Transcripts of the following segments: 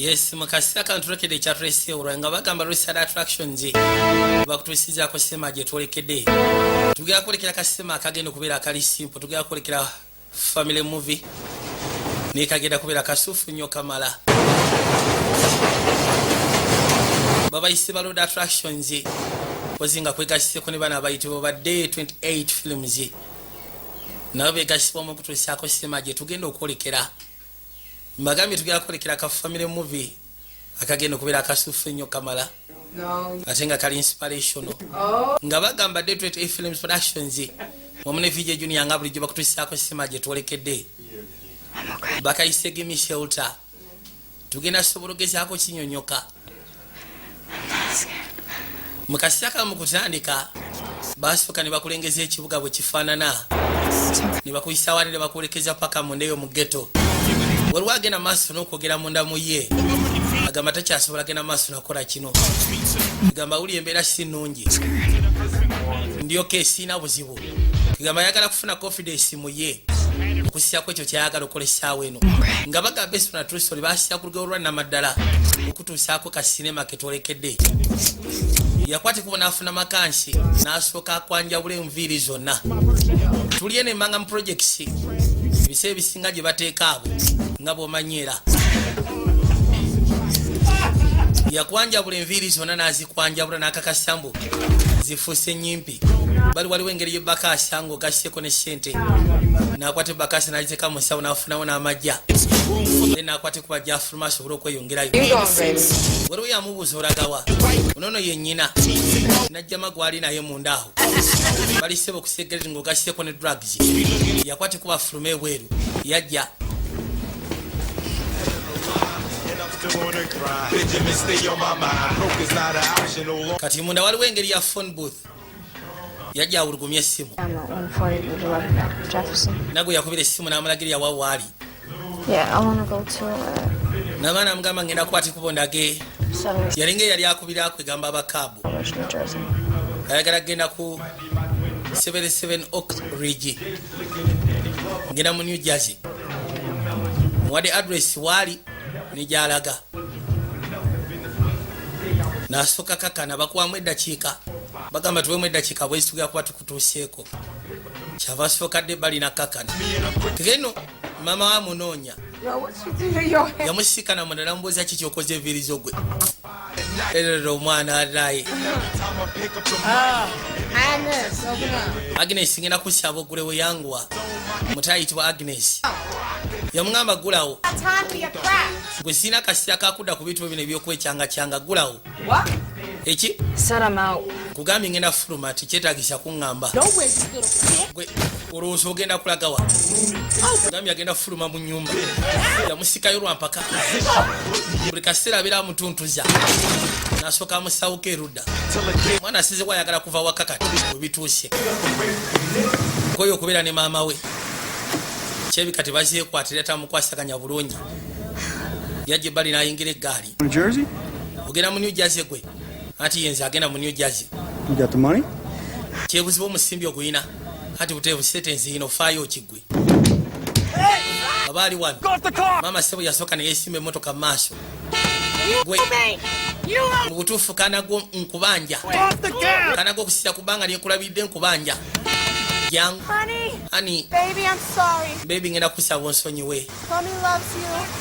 Yes, mukasi akantulekedde ekyatulese olwanga bagamba Roadside Attractions bakutuusizaako sema gye twolekedde. Tugenda kwolekera kasema akagenda okubeera akali simple. Tugenda kwolekera family movie naye kagenda kubeera kasuufu nnyo kamala. Babayise ba Road Attractions kozinga kwegasiseko ne bana abayitibwa ba Day 28 Films nabo begasibwa mu kutuusaako sema gye tugenda okwolekera. Mbagambye tugenda kwolekera ka family movie akagenda okubeera akasuufu ennyo kamala ate nga kali inspirational nga bagamba Day 28 Films Productions wamu ne VJ Junior nga bulijjo bakutuusaako sema gye twolekedde. Bakayise Gimme Shelter tugenda sobola ogezaako kinyonyoka. Mukasi akamu kutandika basooka ne bakulengeza ekibuga bwe kifaanana ne bakuyisa wali ne bakwolekeza paka mundeyo mu ghetto. Waliwo agenda maaso n'okwogera munda mu ye agamba takyasobola genda maaso nakola kino agamba wuli embeera si nnungi ndyoka esiina buzibu agamba ayagala kufuna confidence mu ye okusisyako ekyo kyayagala okolesaawo eno nga bagamba esona trusoli basya ku lugero lwa namaddala okutuusaako ka sinema ketwolekedde. Yakwatikubo n'afuna makansi n'asooka akwanjawula enviiri zonna. Tuliye ne Manga mu projects ebiseera ebisinga gye bateeka abo nga bw'omanyiera. Yakwanjabula enviiri zonna n'azikwanjabula n'akakasambu zifuuse ennyimpi. Bali waliwo engeri y'ebbakaasi nga ogasseko ne ssente n'akwata ebbakaasi n'agiteeka mu nsawo n'afunawo n'amajja n'akwata kuba gy'afuluma asobole okweyongerayo. Waliwo yamubuuza olagawa onono ye nnyina n'ajjama gwali naye munda awo balisebe okusegerera ng'ogasseko ne drugs yakwata kuba afuluma ebweru yajja kati munda waliwo engeri ya phone booth yajja awulugumya essimu nagwe yakubira essimu n'amulagira yawa waali n'abaana amugamba ngenda kukwati kubondage yalinga eyali akubira akwegamba abakaabu ayagala kgenda ku 77 Oak Ridge ngenda mu New Jersey muwadde address waali negyalaga n'asooka kakana bakuwamu eddakiika bagamba tuwemu eddakiika bwezi tugera kuba tukutuuseeko kyava asookadde balina kakana keno mama wa munoonya yamusiikana munda namubuuza kiki okoze enviirizo gwe erero omwana alaye Agnes ngenda kusaba ogulewo yanguwa mutayitibwa Agnes yamugamba gulawo gwe sina kasira kakudda ku bintu bino ebyokwekyanga gulawo eki kugambye ngenda fuluma tikyetagisa kuŋŋamba gwe olowooza ogenda kulagawa kugambye agenda fuluma mu nnyumba yamusikayo lwampaka buli kaseera abeera amutuntuza n'asooka amusawuko erudda mwana asizebwa ayagala kuva waka kati webituuse koyo okubeera ne maama we kyebika tebazeekwatira tamukwasaganya bulungi yajja ebbali n'ayingira eggaali ogenda mu New Jersey gwe ati yenze agenda mu New Jersey kyebuzibu omusimbi oguyina ati buteevu setensi yino faayo okigwe abaali wano maama sebo yasooka neyeesimba emmotoka mu maaso gwe mu butuufu kanago nkubanja kanago okusira kubanga lyenkulabidde nkubanja jangu ani baby ngenda kusaba onsonyiwe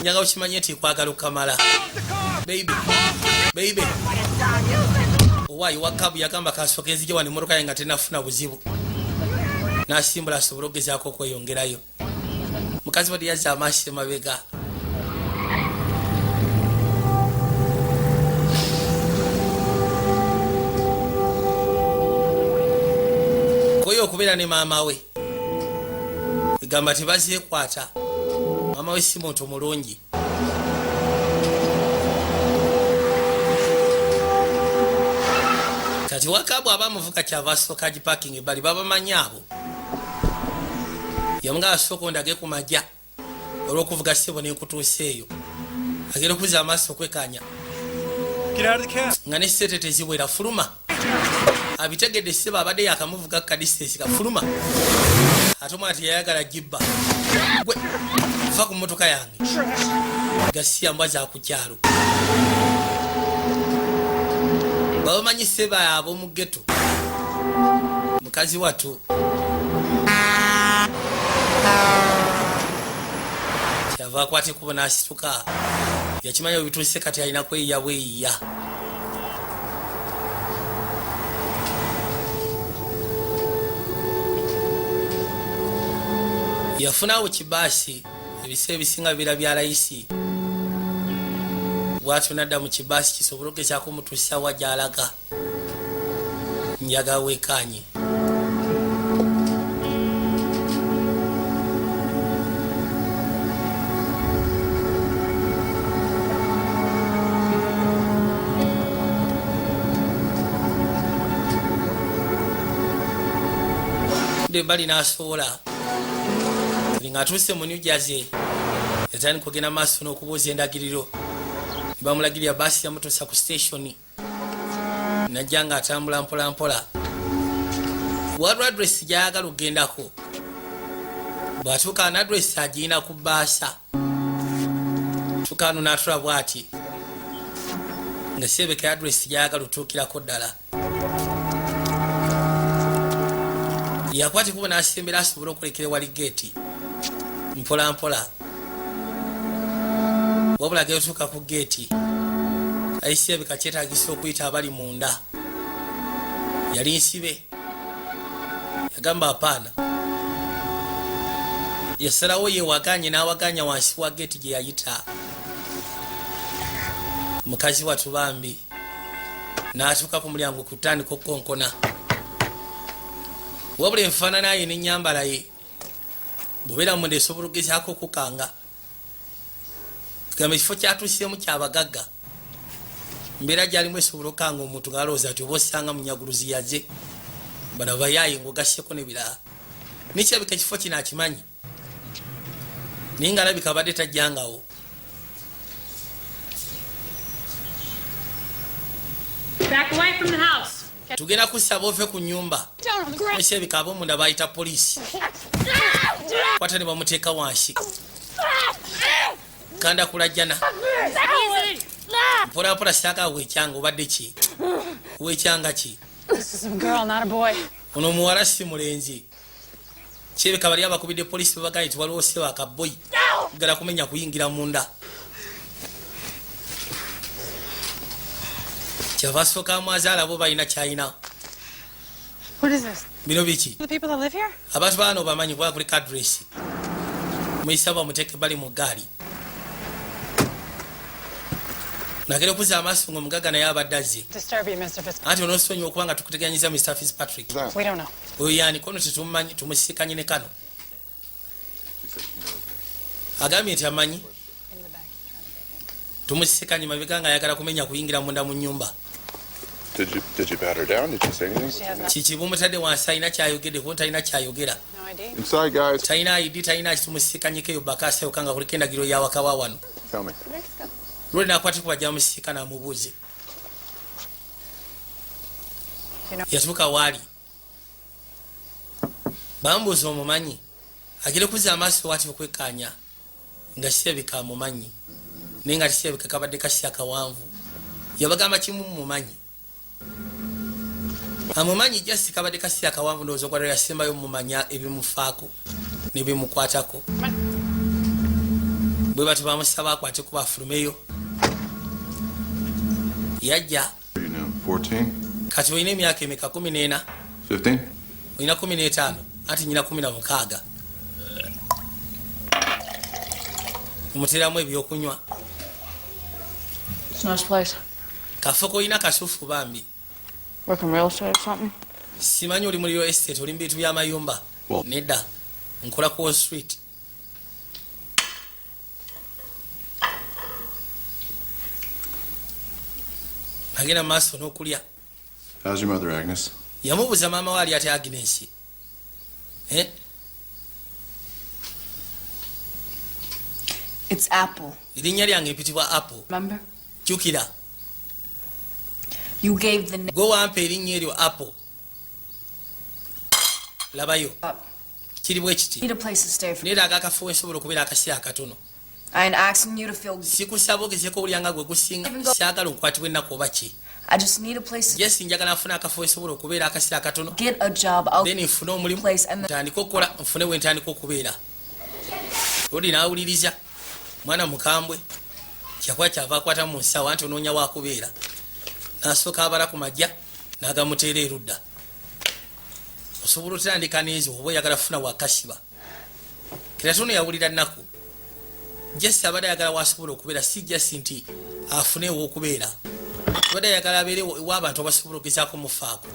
njaga okimanye nti kwagala okamala baby owaayi wakabu yagamba kasooka enzije wano emmotoka yange nga tenafuna buzibu n'asimbula asobole okugezaako okweyongerayo mukazi badi yazza amaaso emabega koyo okubeera ne maama we egamba tebazeekwata maama we si muntu mulungi kati wakabu abamuvuka kyava asooka gipaking ebbali babamanyi abo yamunga asooka ondage ku majja olw'okuvuga ssebo n'enkutuuseeyo agenda okuza amaaso okwekanya nga ne sente teziwera fuluma abitegedde ssebo abadde yakamuvuga ku kadisitensi kafuluma ate omwana teyayagala gibba. Gwe va ku mmotoka yange gasiya mbwa za ku kyalo. Babamanyi seba ab'omu ghetto mukazi wattu kyava akwata ekkubo n'asituka. Yakimanya bwe bituuse kati alina kweyiya bweyiya. Yafunawo kibaasi ebiseera ebisinga bibeera bya layisi. Bw'atyo n'adda mu kibaasi kisobole okugezaako omutuusa wa gy'alaga. Njaga weekaanye. Bali n'asobola ng'atuuse mu New Jersey yatandika okugenda maaso n'okubuuza endagiriro. Bamulagirira baasi yamutuusa ku sitationi najja ng'atambula mpola mpola. Waliwo adresi gy'ayagala okugendako. Bw'atuuka n'adresi agiyina ku bbaasa. Tuuka wano n'atula bw'ati nga sirebeka adresi gy'ayagala otuukirako ddala. Yakwata ekkubo n'asembera asobole okulekera wali geeti mpola mpola. Wabula agatuuka ku geeti ayisirabika kyetaagisa okuyita abali munda. Yali nsibe. Yagamba apaana. Yasalawo yewaganye n'awaganya wansi wa geeti gye yayita. Mukazi wattu bambi n'atuuka ku mulyango kutandika okukonkona. Wabula enfaanana ye n'ennyambala ye bubeera munda esobola okugezaako okukanga. Tugamba ekifo kyatuuseemu kyabagagga. Mbeera gyalimu esobola okukanga omuntu ng'alowooza nti oba osanga munyaguluzi yaze bano bayaaye ng'ogasseko n'ebirala. Nikirabika ekifo kino akimanyi naye ng'alabika abadde tajjangawo. Tugenda kusaba ove ku nnyumba. Ekirabika ab'omunda bayita poliisi. Kwata ne bamuteeka wansi. Kanda kulajjana. Mpola mpola saaka weekyanga obadde ki? Weekyanga ki? Ono omuwala si mulenzi. Kirabika bali abakubidde poliisi babagaye nti waliwo sewa akaboyi gala kumenya kuyingira munda. Kyava asooka amwazaala bo balina kyayina. Bino biki? Abantu bano bamanyi kuba kuliko adresi. Muyisa bamuteeke bali mu ggaali. Nagera okuza amaaso ng'omugagga naye abadde azze. Anti onoosonyiwa okuba nga tukuteganyiza Mr. Fitzpatrick. Oyo yaani kono tetumumanyi tumusisikanye ne kano. Agambye nti amanyi. Tumusisikanye mabega nga ayagala kumenya kuyingira munda mu nnyumba. Did you pat her down? Did you say anything? Kiki bumutadde wansi alina kyayogedde kuba talina kyayogera. Inside, guys. Talina ID, talina kitumusisikanyeko eyo bakaasa yokka nga kuliko endagiro yawakawa wano. Tell me. Lwoli nakwata ku bajja bamusisiika n'amubuuze. Yatuuka waali. Bamubuuza omumanyi. Agire kuza amaaso waati okwekkaanya nga kirabika amumanyi. Naye nga tekirabika kabadde kasi akawanvu. Yabagamba kimu mumanyi. Amumanyi just kabadde kasi akawanvu ndowooza okwalala yasembayo mumanya ebimufaako nebimukwatako. Bwe bati bamusaba akwate ku bafulumeyo. Yajja. 14? Kati olina emyaka emeka 14? 15? Olina 15 ati nyina 16. Omuteramu ebyokunywa. It's a nice place. Kafo koyina kasufu bambi. Work in real estate or something? Simanyi oli muri real estate oli mu bintu by'amayumba. Nedda. Nkola ku Wall Street. Agenda maaso n'okulya. How's your mother, Agnes? Yamubuuza maama we ali ate Agnes. It's Apple. Erinnya lyange mpitibwa Apple. Remember? Jukira. You gave the name. Gwe wampa erinnya eryo Apple. Labayo. kiri bwe kiti Need a place to stay for. neera agakafuwe nsobola okubeera akaseera akatono I ain't asking you to feel. sikusaba ogezeko obulyanga gwe gusinga syagala okukwatibwa ennaku oba ki I just need a place to jesi njagala nfuna akafuwe nsobola okubeera akaseera akatono get a job. I'll then nfune omulimu place and then ntandika okukola nfune bwe ntandika okubeera odi naawuliriza mwana mukambwe kyakuba kyava akwata mu nsawo anti onoonya waakubeera nasooka abala ku majja n'agamuteera erudda osobola otandika neezo oba oyagala kufuna wakasiba kiratono yawulira nnaku jesi abadde ayagala wasobola okubeera si jesi nti afune ew'okubeera abadde ayagala abeere w'abantu abasobola okugezaako mufaako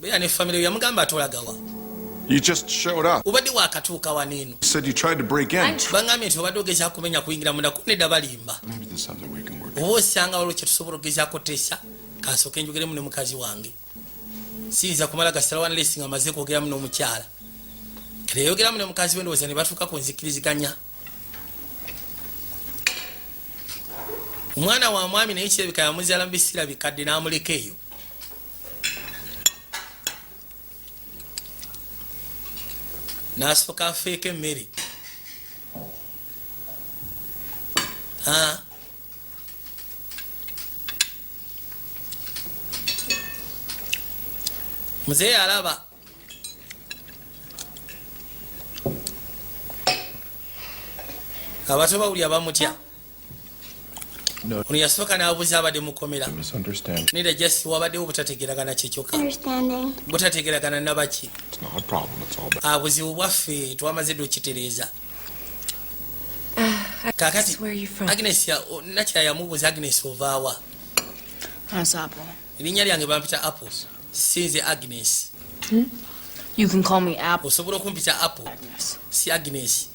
beera ne famire yamugamba atolagawa You just showed up. obadde waakatuuka waneeno You said you tried to break in. bangambye nti obadde ogezaako kumenya kuyingira mundaku nedda balimba Maybe there's something we can work oba osanga waliwo kyetusobola okugezaako tesa kansooke njogeremu ne mukazi wange siyinza kumala gasala wanalesi nga maze kwogeramu n'omukyala kale yayogeramu ne mukazi we ndowooza ne batuuka ku nzikiriziganya omwana wa mwami naye kirabika yamuzaala mu biseera bikadde n'amuleka eyo n'asooka afeeko emmere muzeeyi alaba abato bawulya bamutya No. ono yasooka n'abuuza abadde mukomera misunderstand. nera jasi wabaddewo obutategeragana kyekyoka Understanding. butategeragana nabaki It's not a problem. It's all bad. abuzibu bwaffe twamaze dde okitereeza kakati Where are you from? agnes nakya yamubuuza agnes ovaawa That's Apple. erinnya lyange bampita apple sinze agnes You can call me Apple. osobola okumpita apple Agnes. si agnes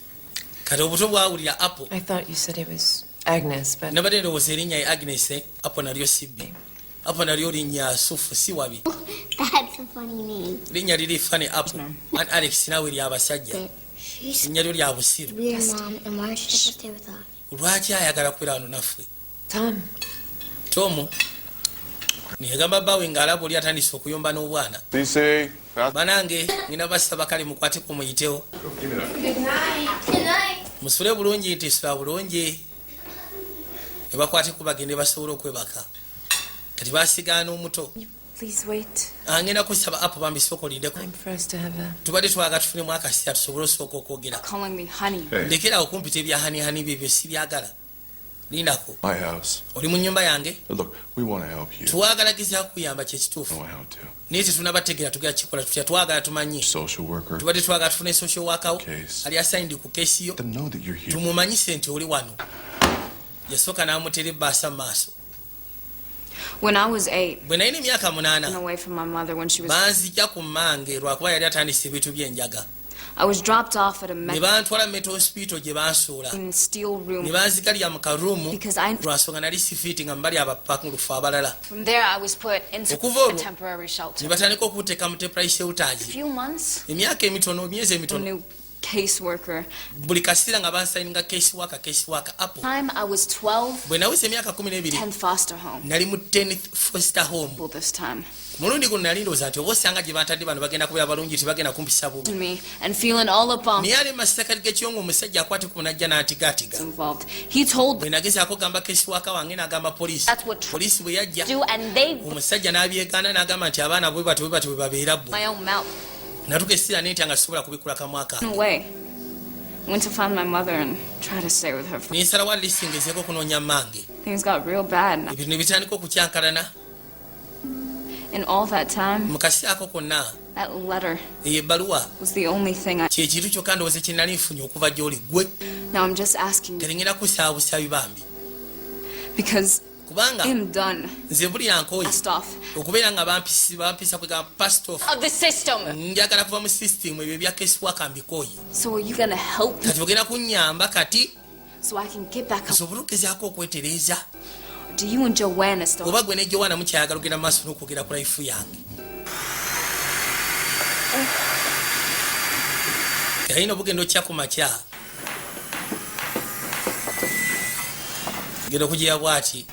kati obuto bwawulira apple I thought you said it was Agnes, but nabadde ndowooza erinnya ye agnes apple nalyo sibbi apple nalyo linnya sufu si wabi That's a funny name. linnya liri fane apple an alex nawe lyabasajja She's linnya lyo lya busiru weird, Mom, and why should I stay with us? lwaki ayagala kubeera wano naffe Tom, tomu neyagamba bawe ng'alaba oli atandise okuyomba n'obwana CC, fast. banange ngina basaba kale mukwateko muyitewo Give me that. Good night. musule bulungi nti sula bulungi ebakwateko bagende basobole okwebaka kati basigana n'omuto please wait. ngenda kusaba apo bambise okolindeko Time for us to have a. tubadde twaga tufunemu akasira tusobole osooka okwogera Calling me honey. Hey, ndekerawo kumpita ebyahanihani byebyo sibyagala lindako my house. oli mu nnyumba yange Look, we want to help you. twagala gezaako kuyamba kyekituufu Know how to. naye tetunabategeera tugera kikola tutya twagala tumanyi Social worker. tubadde twagala tufune social wakawo Case. ali asayindi ku keesi yo Let them know that you're here. tumumanyise nti oli wano yasooka n'amutera ebbaasa mu maaso When I was 8 bwe nalina emyaka and 8 away from my mother when she was, banzijja ku mmange lwakuba yali atandise ebintu byenjaga I was dropped off at a ne bantwala metal hospital gye bansuula in steel ne room. banzigalya mu karuumu Because I, lwansonga nali sifiiti nga mbali abapangulufu abalala from there I was put into Okuva a olwo temporary ne shelter. batandika okuteeka mu temporary A shelters few months, emyaka emitono emyezi a emitono new caseworker. buli kaseera nga bansayininga case waka apo Time I was 12, bwe naweza emyaka 12 10th foster home. nali mu 10th foster home Well, this time, mulundi guno nali ndowooza nti oba osanga gye bantadde bano bagenda kubeera balungi tibagenda kumpisa bubi to me and feeling all up on naye ali masakati g'ekiyonga omusajja akwateko najja n'antigaatiga involved. He told bwe nagezaako gamba kesi waka wange n'agamba poliisi That's what poliisi bwe yajja do, and they omusajja n'abyegaana n'agamba nti abaana bwe batyo bwe babeera bo my own mouth natuka essira nentya nga sisobola kubikulaka mwaka away. Went to find my mother and try to stay with her. nensalawo alisi ngezeeko okunoonya mmange Things got real bad. ebintu ne bitandika okukyankalana In all that time, mu kaseera ako konna that letter eyo ebbaluwa was the only thing I. kyekintu kyokka ndowooza kye nali nfunye okuva gy'oli gwe Now I'm just asking you terengera kusaabusa bibambi because kubanga I'm done. nze mpulira nkooye Passed off okubeera nga bampisa kwegamba past off of the system. njagala kuva mu system ebyo ebya kesi waka mbikooye So are you gonna help me kati ogenda kunnyamba kati so I can get back up? nsobole okugezaako okwetereeza Do you and Joanna still? oba gwe ne jowana mukyayagala ogenda mu maaso n'okwogera ku life yange yalina obugenda okya ku makya genda okugira bwati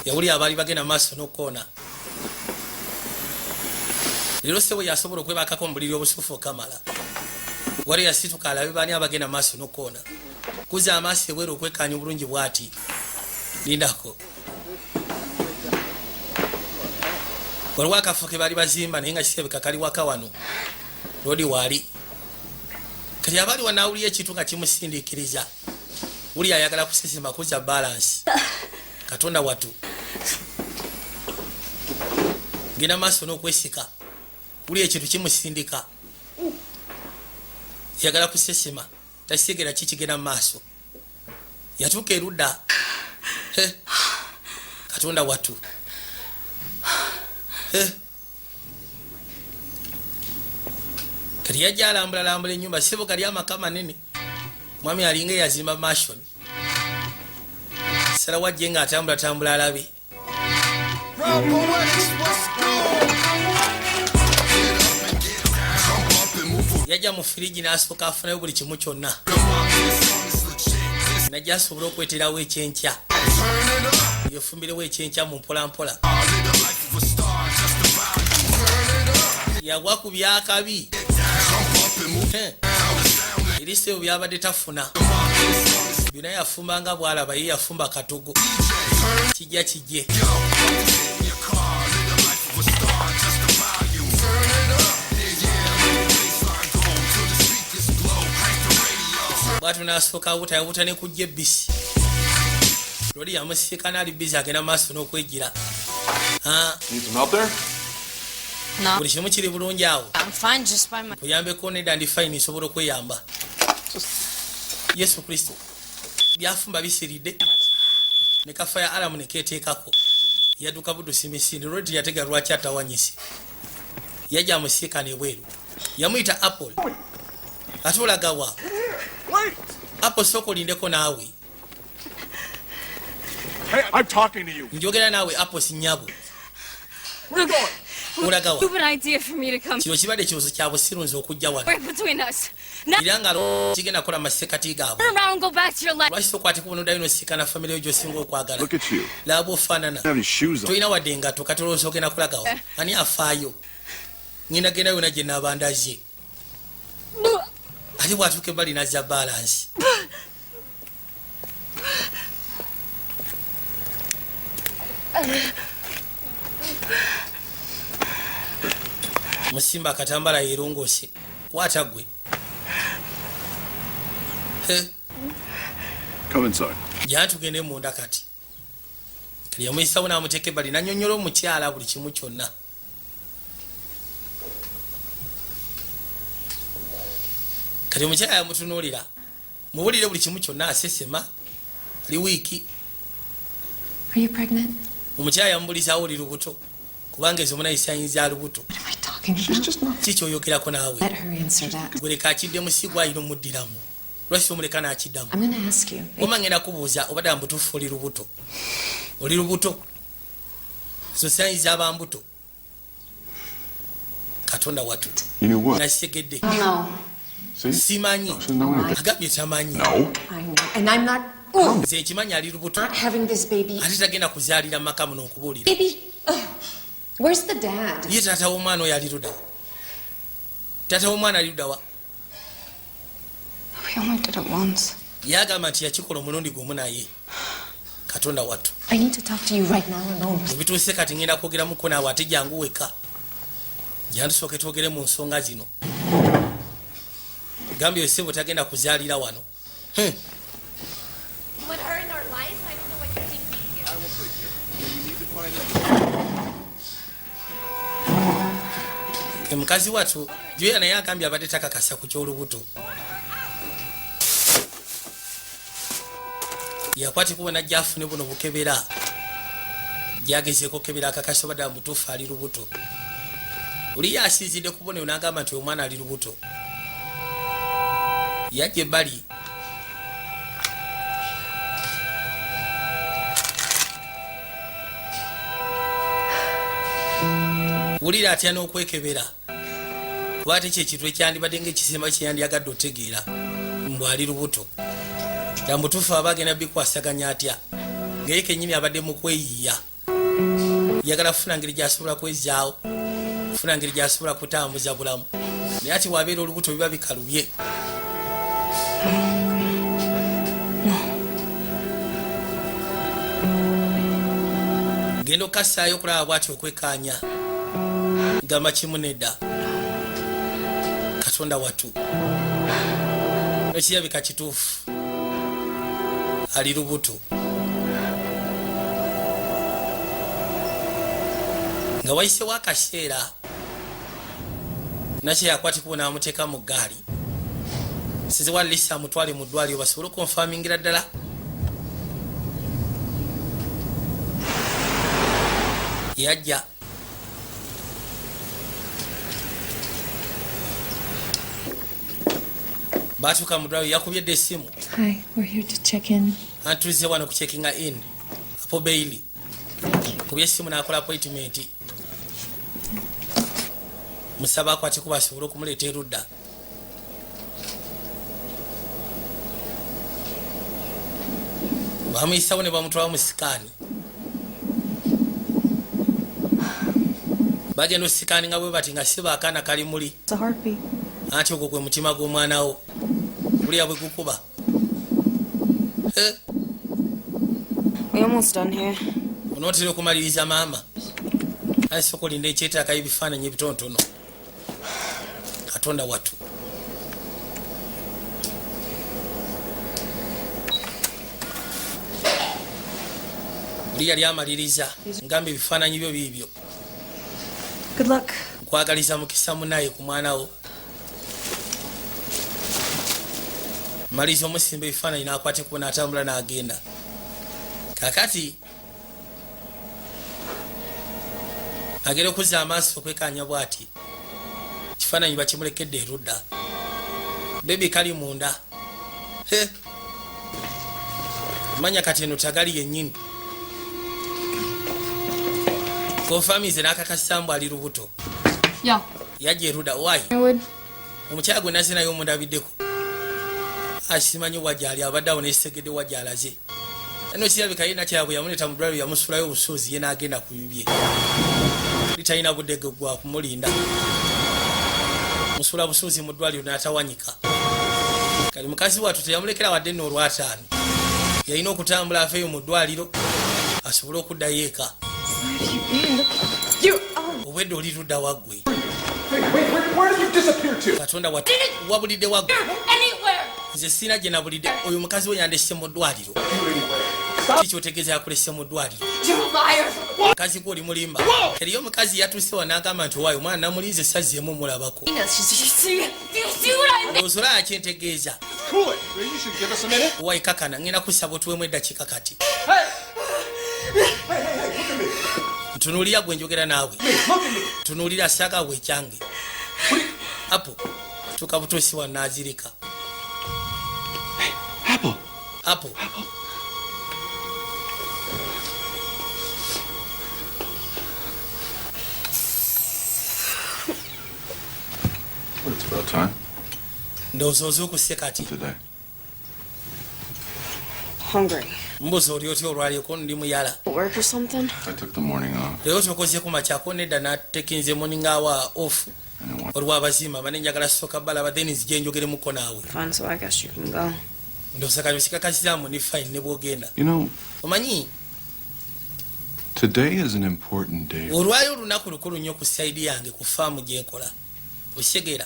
yawulira abaali bagenda mu maaso n'okukoona leero sebo yasobola okwebakako mu buliri obusufu okamala wali yasituka alabe bani abagenda maaso n'okkoona kuza amaaso ebweru okwekkaanya obulungi bw'ati lindako waliwo akafo ke baali bazimba naye nga kisebeka kali waka wano lodi waali kati abaali wanaawulira ekintu nga kimusindiikiriza wuli ayagala kusesema kuza balansi katonda watu genda maaso n'okwesika wuli ekintu kimusindika yagala kusesema takitegera kikigenda mu maaso yatuuka erudda katonda watu kati yajja alambulalambula ennyumba sebo kali amaka manene mwami alinga eyazimba mashon sala wajje nga atambulatambula alabe yajja mu firiji n'asooka afunayo buli kimu kyonna najja asobola okweterawo ekyenkya yefumbirewo ekyenkya mu mpolampola yagwa ku byakabi erisebo byabadde tafuna byonna yafumba nga bwalaba ye yafumba katogo kijja kijje bwatu nasooka awutayabuta ne kujja ebbisi loli yamusika naali bisi agenda maaso n'okwejjira buli kimu kiri bulungi awo kuyambeko neda ndi fine nsobola okweyamba yesu kristo byafumba bisiridde ne kafa ya alamu neketeekako yadduka budusi misinde lwoti yatega lwaki atawanyise yajja amusiika nebweru yamuyita apple ate olagawa apple sooka olindeko naawe njogera naawe apple sinyabo olagawa kino kibadde kibuzo kya busirunzi okujja wano era nga kigenda kola masekati gaabwe lwaki sokwateko bunoddayo nosiikana famire yo gyosinga okwagala laba ofaanana tolina wadde engato kati olowooza ogenda kulagawa ani afaayo ngenda genda yona gye naabandaze ate bwatuuka ebbali nazza balansi musimba akatambala yerongose kwata gwe jantugende munda kati kali yamuyisawo n'amuteeka ebbali nanyonyola omukyala buli kimu kyonna kati omukyala yamutunuulira muwulire buli kimu kyonna asesema ali wiiki omukyala yamubulizawo oli lubuto kubanga ezo munayisa ayinza lubuto kikyoyogerako naawe gweleka akidde musigwa ayina omuddiramu lwaki omuleka nakiddamu oma ngenda kubuuza obadde mubutuufu oli lubuto zo sayinza abambuto katonda watu nasegedde simanyi agambye tamanyi nze ekimanyi ali lubuto ate tagenda kuzaalira maka muno okubuulira ye taata w'omwana oyo ali luddawa taata w'omwana ali luddawa yagamba nti yakikola omulundi gumu naye katonda wattu ebituuse kati ngenda kwogeramuko naawe ate jangu weka jantusooke twogere mu nsonga zino gambye osebo tagenda kuzaalira wano mukazi wattu joya naye agambye abadde takakasa ku kyolubuto yakwatibwa najja afune buno bukebera jagezeeko kebera akakasa obadde mutuufu ali lubuto oli yasinzidde kubona nagamba nti omwana ali lubuto yajja ebbali wulira atya n'okwekebera kuba ate kyekintu ekyandibadde ngaekisemba kyeyandyagadde otegeera mbw ali lubuto nga mutuufu aba agenda bikwasaganya atya ngaye kenyini abadde mu kweyiiya yagala kufuna ngeri gyasobola kwezaawo kufuna ngeri gyasobola kutambuza bulamu naye ati wabeera olubuto biba bikalubye. Genda okukasaayo okulaba bw'ati okwekaanya. Gamba kimu nedda. Katonda wattu. Nekirabika kituufu. Ali lubuto. Nga wayisewo akaseera nakye yakwatibwa n'amuteeka mu ggaali. Siziwa Lisa amutwale mu ddwaliro basobole okunfaamingira ddala. Yajja. Baatuuka mu ddwaliro yakubye dda essimu. Hi, we're here to check in. Antulize wano ku checkinga in. Apo Bailey. Kubye essimu n'akola appointment. Musaba akwate kuba asobole okumuleeta erudda. Bamuyisawo ne bamutwala mu sikaani. Bagenda osikaani nga bwe bati nga siba akaana kali muli. It's a heartbeat. Anti ogwo gwe mutima gw'omwana wo. Buliya bwe gukuba. We almost done here. Onootera okumaliriza maama. Asi okulinda ekyetaaga ebifaananyi ebitonotono. Katonda wattu. Buli yali amaliriza ngamba ebifaananyi byo biibyo. Good luck. Nkwagaliza mukisa munaye ku mwana wo. Maliriza omusimba ebifaananyi n'akwate kuba n'atambula n'agenda. Kakati agera okuzza amaaso okwekaanya bw'ati. Kifaananyi bakimulekedde erudda. Bebi kali munda. Manya kati eno tagali yennyini. Konfamize n'akakasambu ali lubuto. Yo. Yajja erudda. Why? Omukyala gwe nazze naye omundabiddeko. Asimanyi wajjali abadde awo n'esegedde wajjalaze. Eno kirabika yina kyabwe yamuleeta mu ddwaliro yamusulayo obusuuzi ye n'agenda ku bibye. Litalina budde gwa kumulinda. Musula busuuzi mu ddwaliro n'atawanyika. Kali mukazi wattu teyamulekera wadde nno olwataano. Yalina okutambula afeeyo mu ddwaliro asobole okuddayo eka. Obwedde oli ludda waggwe. Katonda wattu wabulidde waggwe. Nze sina gye nabulidde. Oyo mukazi we yandesse mu ddwaliro. Kiki otegeeza yakulesse mu ddwaliro? Mukazi gwe oli mulimba. Eriyo omukazi yatuuse wa n'agamba nti owaayo omwana namulinze sazzeemu mulabako. Olowooza akyentegeeza. Owaayi kakana ngenda kusaba otuweemu eddakiika kati. Ntunuulira gwe njogera naawe. Ntunuulira saaka we kyange. Apo tuka butuusi wa naazirika. Apple. Well, it's about time. Ndowooza okusse kati. Today. Hungry. Mbuzi oli otya olwalyeko ndi muyala. Work or something? I took the morning off. Leero tokozeeko makyako nedda n'atekinze morning hour off. Olw'abazima bane njagala soka balaba then nzije njogeremuko naawe. Fine, so I guess you can go. Ndowooza kati osikakasizaamu ne fine ne bw'ogenda. You know, Omanyi today is an important day. olwayo olunaku lukulu nnyo ku sayidi yange ku faamu gye nkola. Okitegera?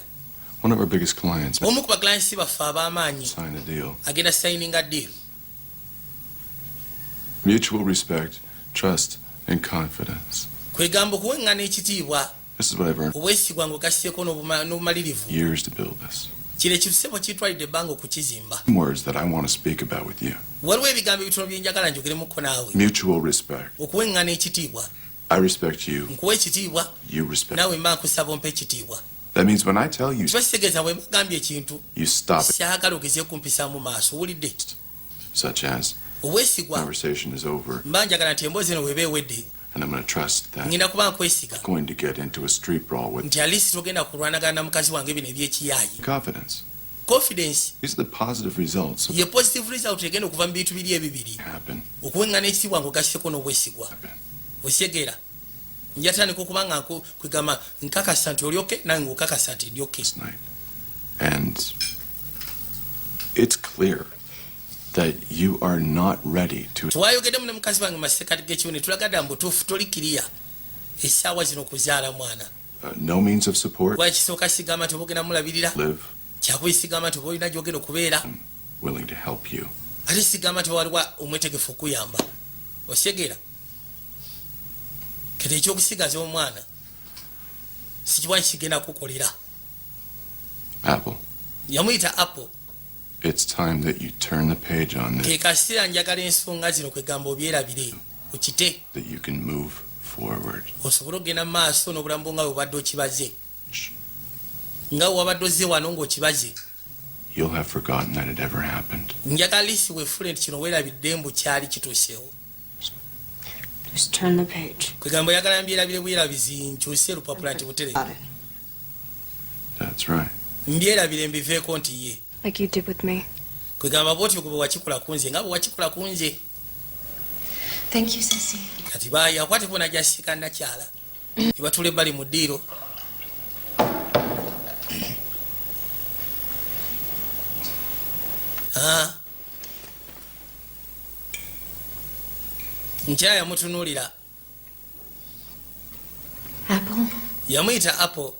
One of our biggest clients Omu ku baklansi baffe ab'amaanyi signed a deal. agenda sayininga deal. Mutual respect, trust, and confidence. Kwegamba okuweŋŋana ekitiibwa This is what I've earned obwesigwa ng'ogasseeko n'obumalirivu. years to build this. Kino ekisebo kitwalidde ebbanga okukizimba. Words that I want to speak about with you. Waliwo ebigambo ebitono bye njagala njogeremuko naawe. Mutual respect. Okuweŋŋana ekitiibwa. I respect you. Nkuwa ekitiibwa You respect. naawe mba nkusaba ompa ekitiibwa. That means when I tell you, Kiba kitegeeza bwe mbagambye ekintu you stop it. kyagala ogeze kumpisaa mu maaso owulidde. Such as, Obwesigwa conversation is over, mba njagala nti emboozi eno weeba ewedde and I'm going to trust that ngenda kuba nkwesiga going to get into a street brawl with nti alisi togenda kulwanagana na mukazi wange bino ebyekiyaayi. confidence. Confidence These are the positive results of ye positive result egenda okuva mu bintu biri ebibiri. happen. Okuweŋŋana ekitiibwa ng'ogasseeko n'obwesigwa. Okitegera? njatandika okuba nga kwegamba nkakasa nti oli oke nange okakasa nti ndi oke. And it's clear that you are not ready to. Twayogeddemu ne mukazi wange masekati g'ekiwuni tulagadde mbutuufu toli kiriya essaawa zino okuzaala mwana. No means of support. Wakisooka sigamba nti oba ogenda mulabirira. Live. Kyakubiri sigamba nti oba olina gy'ogenda okubeera. Willing to help you. Ate sigamba nti waliwo omwetegefu okuyamba. Oseegera. Kati ekyokusigaza omwana sikiwa kigenda kukolera. Apple. Yamuyita Apple. It's time that you turn the page on this. Ke kaseera njagala ensonga zino kwegamba obyerabire okite. That you can move forward. Osobola okugenda mu maaso n'obulamu bwo nga bw'obadde okibaze. Nga wabadde ozze wano ng'okibaze. You'll have forgotten that it ever happened. Njagala lisi weefule nti kino weerabidde mbu kyali kituuseewo. Just turn the page. Kwegamba oyagala mbyerabire bwerabizi nkyuse olupapula nti butereke. That's right. Mbyerabire mbiveeko nti ye. Like you did with me. Kwegamba bw'otyo gwe wakikola ku nze nga bwe wakikola ku nze. Thank you, Sissy. Kati baaya akwate bona gyasika nakyala. Ibatula ebbali mu ddiiro. Nkyala yamutunuulira. Apple? Yamuyita Apple.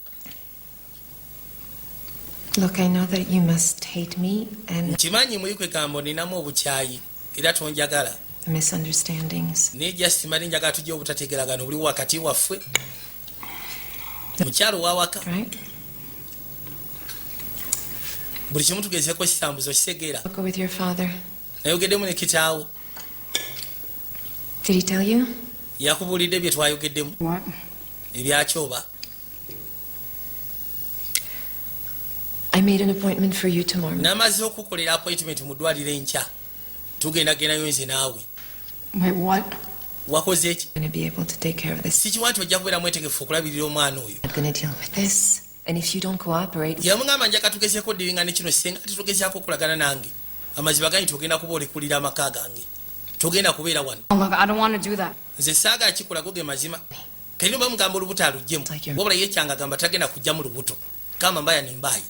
Look, I know that you must hate me and Nkimanyi muli kwegamba ninamu obukyayi era tonjagala. the misunderstandings. Naye jasimali njagala tujje obutategeragana buli wakati waffe. Mukyalo wawaka. Right? Buli kimu tugezeeko kitambuzo kitegeera. I'll go with your father. Nayogeddemu ne kitaawo. Did he tell you? Yakubuulidde bye twayogeddemu. What? Ebyakyoba. I made an appointment for you tomorrow. Namaze okukolera appointment mu ddwaliro enkya. Tugenda gendayo nze naawe. Wait, what? Wakoze eki? I'm going to be able to take care of this. Sikiwa nti ojja kubeera mwetegefu okulabirira omwana oyo. I'm going to deal with this. And if you don't cooperate, Yamugamba njaka tugezeeko ddiringa ne kino senga tugezaako okulagana nange. Amazima ganyi tugenda kuba olikulira amaka gange. Tugenda kubeera wano. Oh, look, I don't want to do that. Nze saagala kikola go ge mazima. Kalina bamugamba olubuto aluggyemu. Wabula ye kyanga agamba tagenda kujja mu lubuto. Kama mbaya ni mbaya.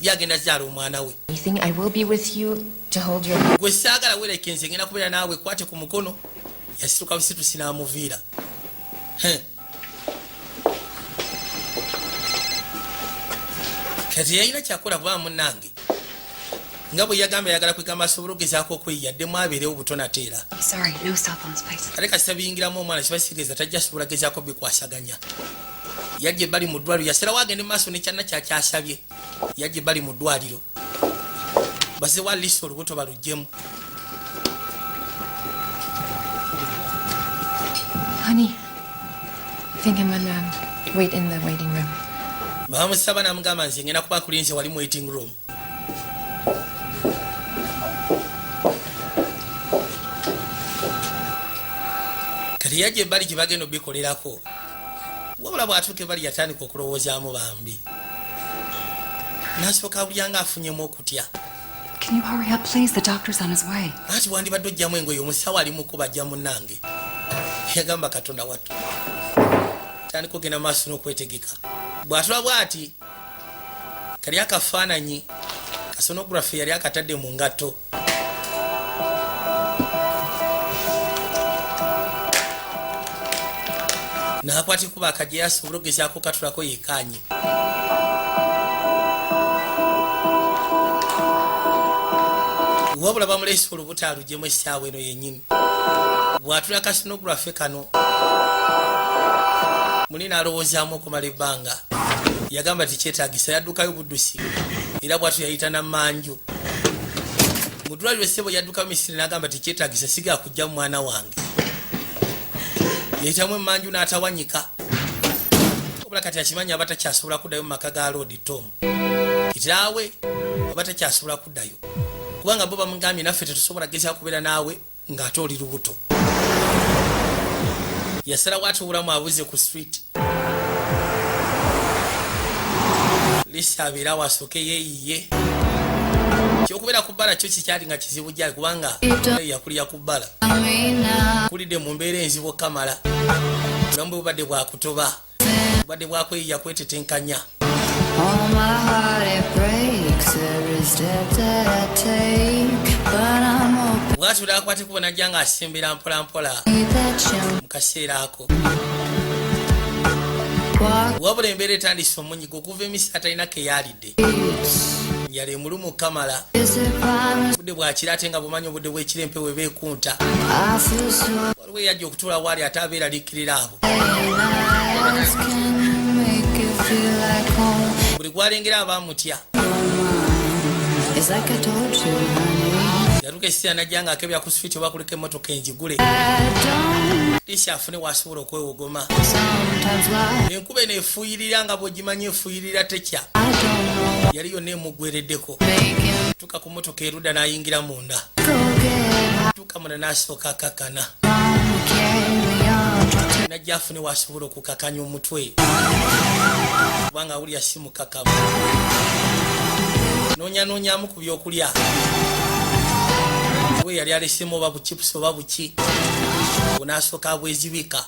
Yagenda zaala omwana we. anything, I will be with you to hold your... Gwe saagala weereke nze ngenda kubeera naawe kwate ku mukono. Yasituka busitusi n'amuviira. Kati yalina kyakola kuba munnange. Nga bwe yagamba yagala kwegamba asobole okugezaako okweyiya addemu abeerewo butono ateera. Sorry, no cell phones, please. Kale kasita biyingiramu omwana kiba kitegeeza tajja asobola gezaako bikwasaganya. Yajja ebbali mu ddwaliro yasalawo agende maaso nekyalina kyakyasabye. Yajja ebbali mu ddwaliro. Bazeewo alisa olubuto baluggyemu. Honey, I think I'm going to wait in the waiting room. Bamusaba n'amugamba nze ngenda kuba nkulinze wali mu waiting room. Kati yajja ebbali gye bagenda obikolerako. Wabula bw'atuuka ebbali yatandika okulowoozaamu bambi. N'asooka bulyanga afunyemu okutya. Can you hurry up, please? The doctor's on his way. Ati wandibadde ojjamu engoye omusawo alimuko bajja munnange. Yagamba Katonda wattu. Tandika ogenda maaso n'okwetegeka. Bw'atula bw'ati kali akafaananyi kasonogarafe yali akatadde mu ngatto. N'akwata ekuba akagye asobola okugezaako katulako yeekaanye. Wabula bamuleese olubuto alugyemu essaawa eno yennyini. Bw'atula kasonogarafe kano muli n'alowoozaamu okumala ebbanga. Yagamba tikyetaagisa yaddukayo buddusi era bw'atyo yayita nammanju. Mu ddwaliro ssebo yaddukayo misiri n'agamba tikyetaagisa sigala kujjamu mwana wange. Yayitamu emmanju n'atawanyika. Wabula kati akimanyi aba takyasobola kuddayo mu maka ga Lord Tom. Kitaawe aba takyasobola kuddayo. Kubanga bo bamugambye naffe tetusobola gezaako kubeera naawe ng'ate oli lubuto. Yasalawo ate obulamu abuze ku street. Lisa abeera awo asooke yeeyiye. Kyokubeera ku bbala kyo kikyali nga kizibu gyali kubanga yakulira ku bbala. Kulidde mu mbeera enzibu okamala. obulamu bwe bubadde bwakutoba bubadde bwakweyiya kwetetenkanya. All my heart it breaks every step that I take, but I'm hoping bwatyo laakwate kuba najja ng'asembera mpola mpola that you mu kaseera ako. walk wabula embeera etandise omunyigo okuva emisi atalina ke yaalidde njala emulumu kamala is a promise. budde bwakira ate nga bumanyi obudde bw'ekirempe we beekunta I feel so waliwo eyajja okutuula waali ate abeeraliikirira abo nice. Can you make it feel like home? buli gwalengera abaamutya It's like I told you, honey. yatuuka esira najja ng'akebya ku sifiti oba kuleka emmotoka enzigule I don't isi afune waasobola okwewogoma. sometimes lie. enkuba eno efuuyirira nga bw'ogimanyi efuuyirira tekya I don't know yali yonna emuggwereddeko. make him tuuka ku mmotoka erudda n'ayingira munda go get tuuka munda n'asooka akakana home, carry on, try to najja afune waasobola okukakanya omutwe kubanga awulya si mukakamu. noonyanoonya ku byokulya we yali alesemu oba buchipusi oba buki bw'naasooka abwezibika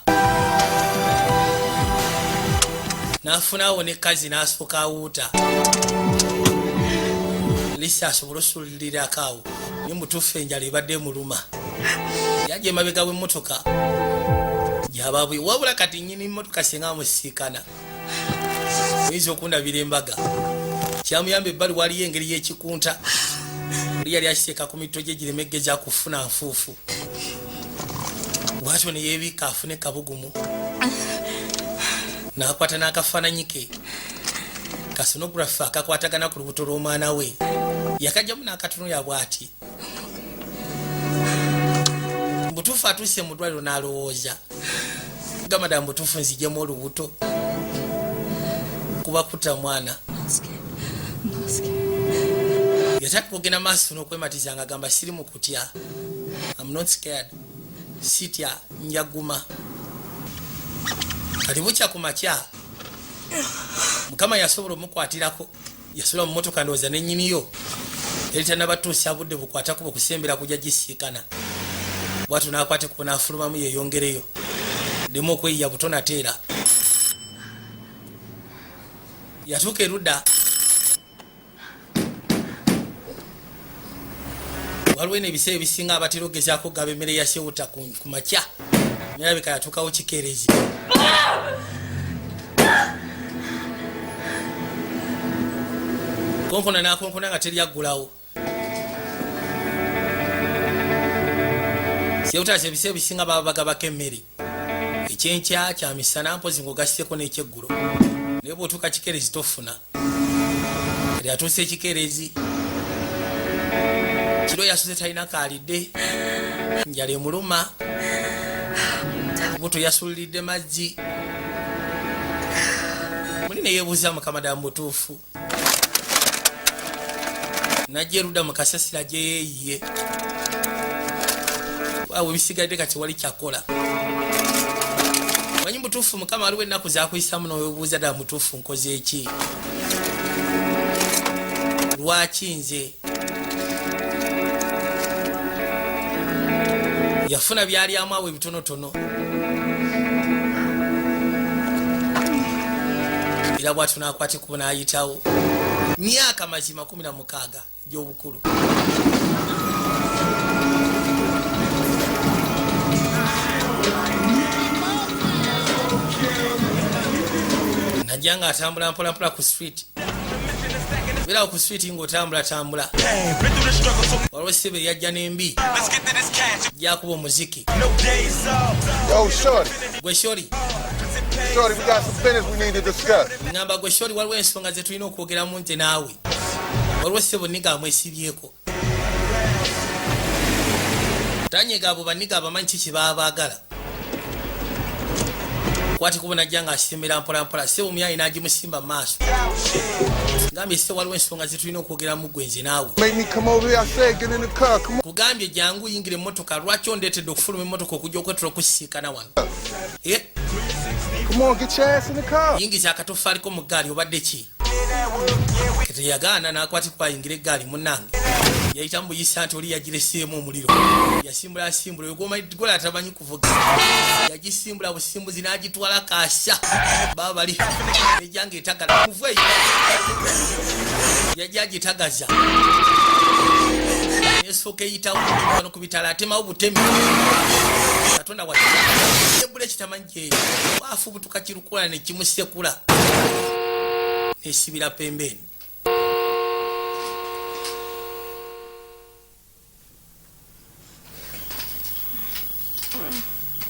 n'afunaawo ne kazi n'asooka awuuta lisi asobole osululirako awo naye mutuufu enjala ebadde muluma yajja emabega w'emmotoka gyababwe wabula kati nnyini mmotoka singa amusiikana oyinza okundabira embaga kyamuyamba ebbali waliyo engeri y'ekikunta oli yali akiteeka ku mitto gye gireme eggeza kufuna nfuufu bwatyo ne yeebika afune kabugumu n'akwata n'akafaananyi ke kasonogurafe akakwatagana ku lubuto lw'omwana we yakajjamu n'akatunulya bw'ati butuufu atuuse mu ddwaliro n'alowooza gamba ddala mubutuufu nzijemu olubuto kuba kutta mwana yataka kugenda maaso n'okwematiza nga gamba siri mu kutya I'm not scared sitya njaguma kati bukya ku makya mukama yasobola omukwatirako yasobola mu mmotoka ndowooza n'ennyiniyo yali tannabatuusa budde bukwata kuba okusembera kujja gisiikana bwatyo n'akwate kuba n'afulumamu yeeyongereyo ddemu okweyiya butono ateera yatuuka erudda waliwo n'ebiseera ebisinga abatera ogezaako gaba emmere yasewuta ku makya nerabika yatuukawo kikeerezi konkona n'akonkona nga teryaggulawo sewutaasa ebiseera ebisinga baba bagabako emmere ekyenkya kyamisana mpozi ng'ogasseeko n'ekyeggulo naye bw'otuuka kikeerezi tofuna kati atuusa ekikeerezi kiro yasuze talina kaalidde njala emuluma buto yasululidde mazzi muli neyeebuuza mukama ddala mu butuufu najja erudda mu kasasira gye yeeyiye awo ebisigadde kati wali kyakola manyi mutuufu mukama waliwo ennaku zakuyisamu noweebuuza ddala mutuufu nkoze eki lwaki nze yafuna byalyamu awo ebitonotono era bwatyo n'akwata ekubo n'ayitawo myaka mazima 16 egy'obukulu najja ng'atambula mpolampola ku street beerawo ku street ng'otambulatambula waliwo ssebe eyajja n'embi gyakuba omuziki Yo, shorty. gwe shori Shorty, we got some business we need to discuss. ngamba gwe shori waliwo ensonga ze tulina okwogeramu nze naawe waliwo ssebo nniga amwesibyeko tanyega abo banniga abamanyi ki kye baba baagala kwati kuba najja ng'asembera mpolampola ssebo myayi n'agimusimba mu maaso gambye sse waliwo ensonga ze tulina okwogeramu gwe nze naawe Make me come over here. I said, get in the car. Come on. kugambye jangu yingira emmotoka lwaki ondeetedde okufuluma emmotoka okujja okwetula okusisiikana wano Come on, get your ass in the car. yingiza akatofaaliko mu ggaali obadde ki keteyagaana n'akwatibwa ayingira eggaali munnange yayita mubuyisa nti oli yagireseemu omuliro yasimbula asimbula gola atamanyi kuvuga yagisimbula busimbuzi n'agitwala kaasha baba bali ejjanga etagala muveeyo yajja agitagaza esooka eyitawo wano ku bitala atemawo butemi katonda waebula ekitamanyi kyeyo waafu butuka kirukula ne kimusekula nesibira pembeni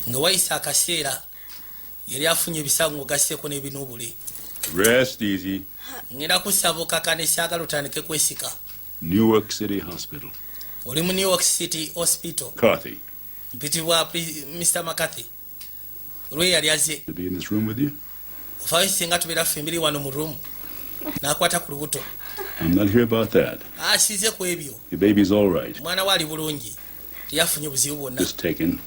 nga wayisa akaseera yali afunye ebisago ng'ogasseeko n'ebinubule. Rest easy. ngenda kusaba okakane saagala otandike kwesika. Newark City Hospital. Oli mu New York City Hospital. Carthy. Mpitibwa Mr. McCarthy. Lwe yali aze. To be in this room with you? Ofayo singa tubeera ffembiri wano mu room. N'akwata ku lubuto. I'm not here about that. Asize ku ebyo. Your baby's all right. Mwana we ali bulungi. Teyafunye buzibu bwonna. Just taken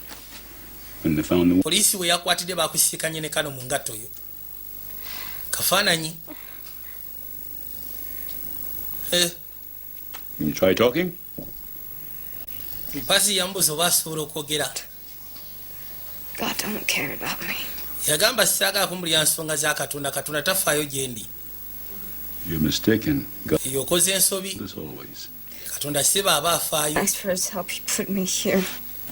when they found the... Poliisi we yakwatidde baakusisikanye ne kano mu ngatto yo. Kafaananyi. Can you try talking? Mpasi yambuza oba asobola okwogera. God don't care about me. Yagamba saagala kumbulira nsonga za Katonda. Katonda tafaayo gye ndi. You're mistaken. God Yokoze ensobi. is always. Katonda siba aba afaayo. Thanks for his help. He put me here.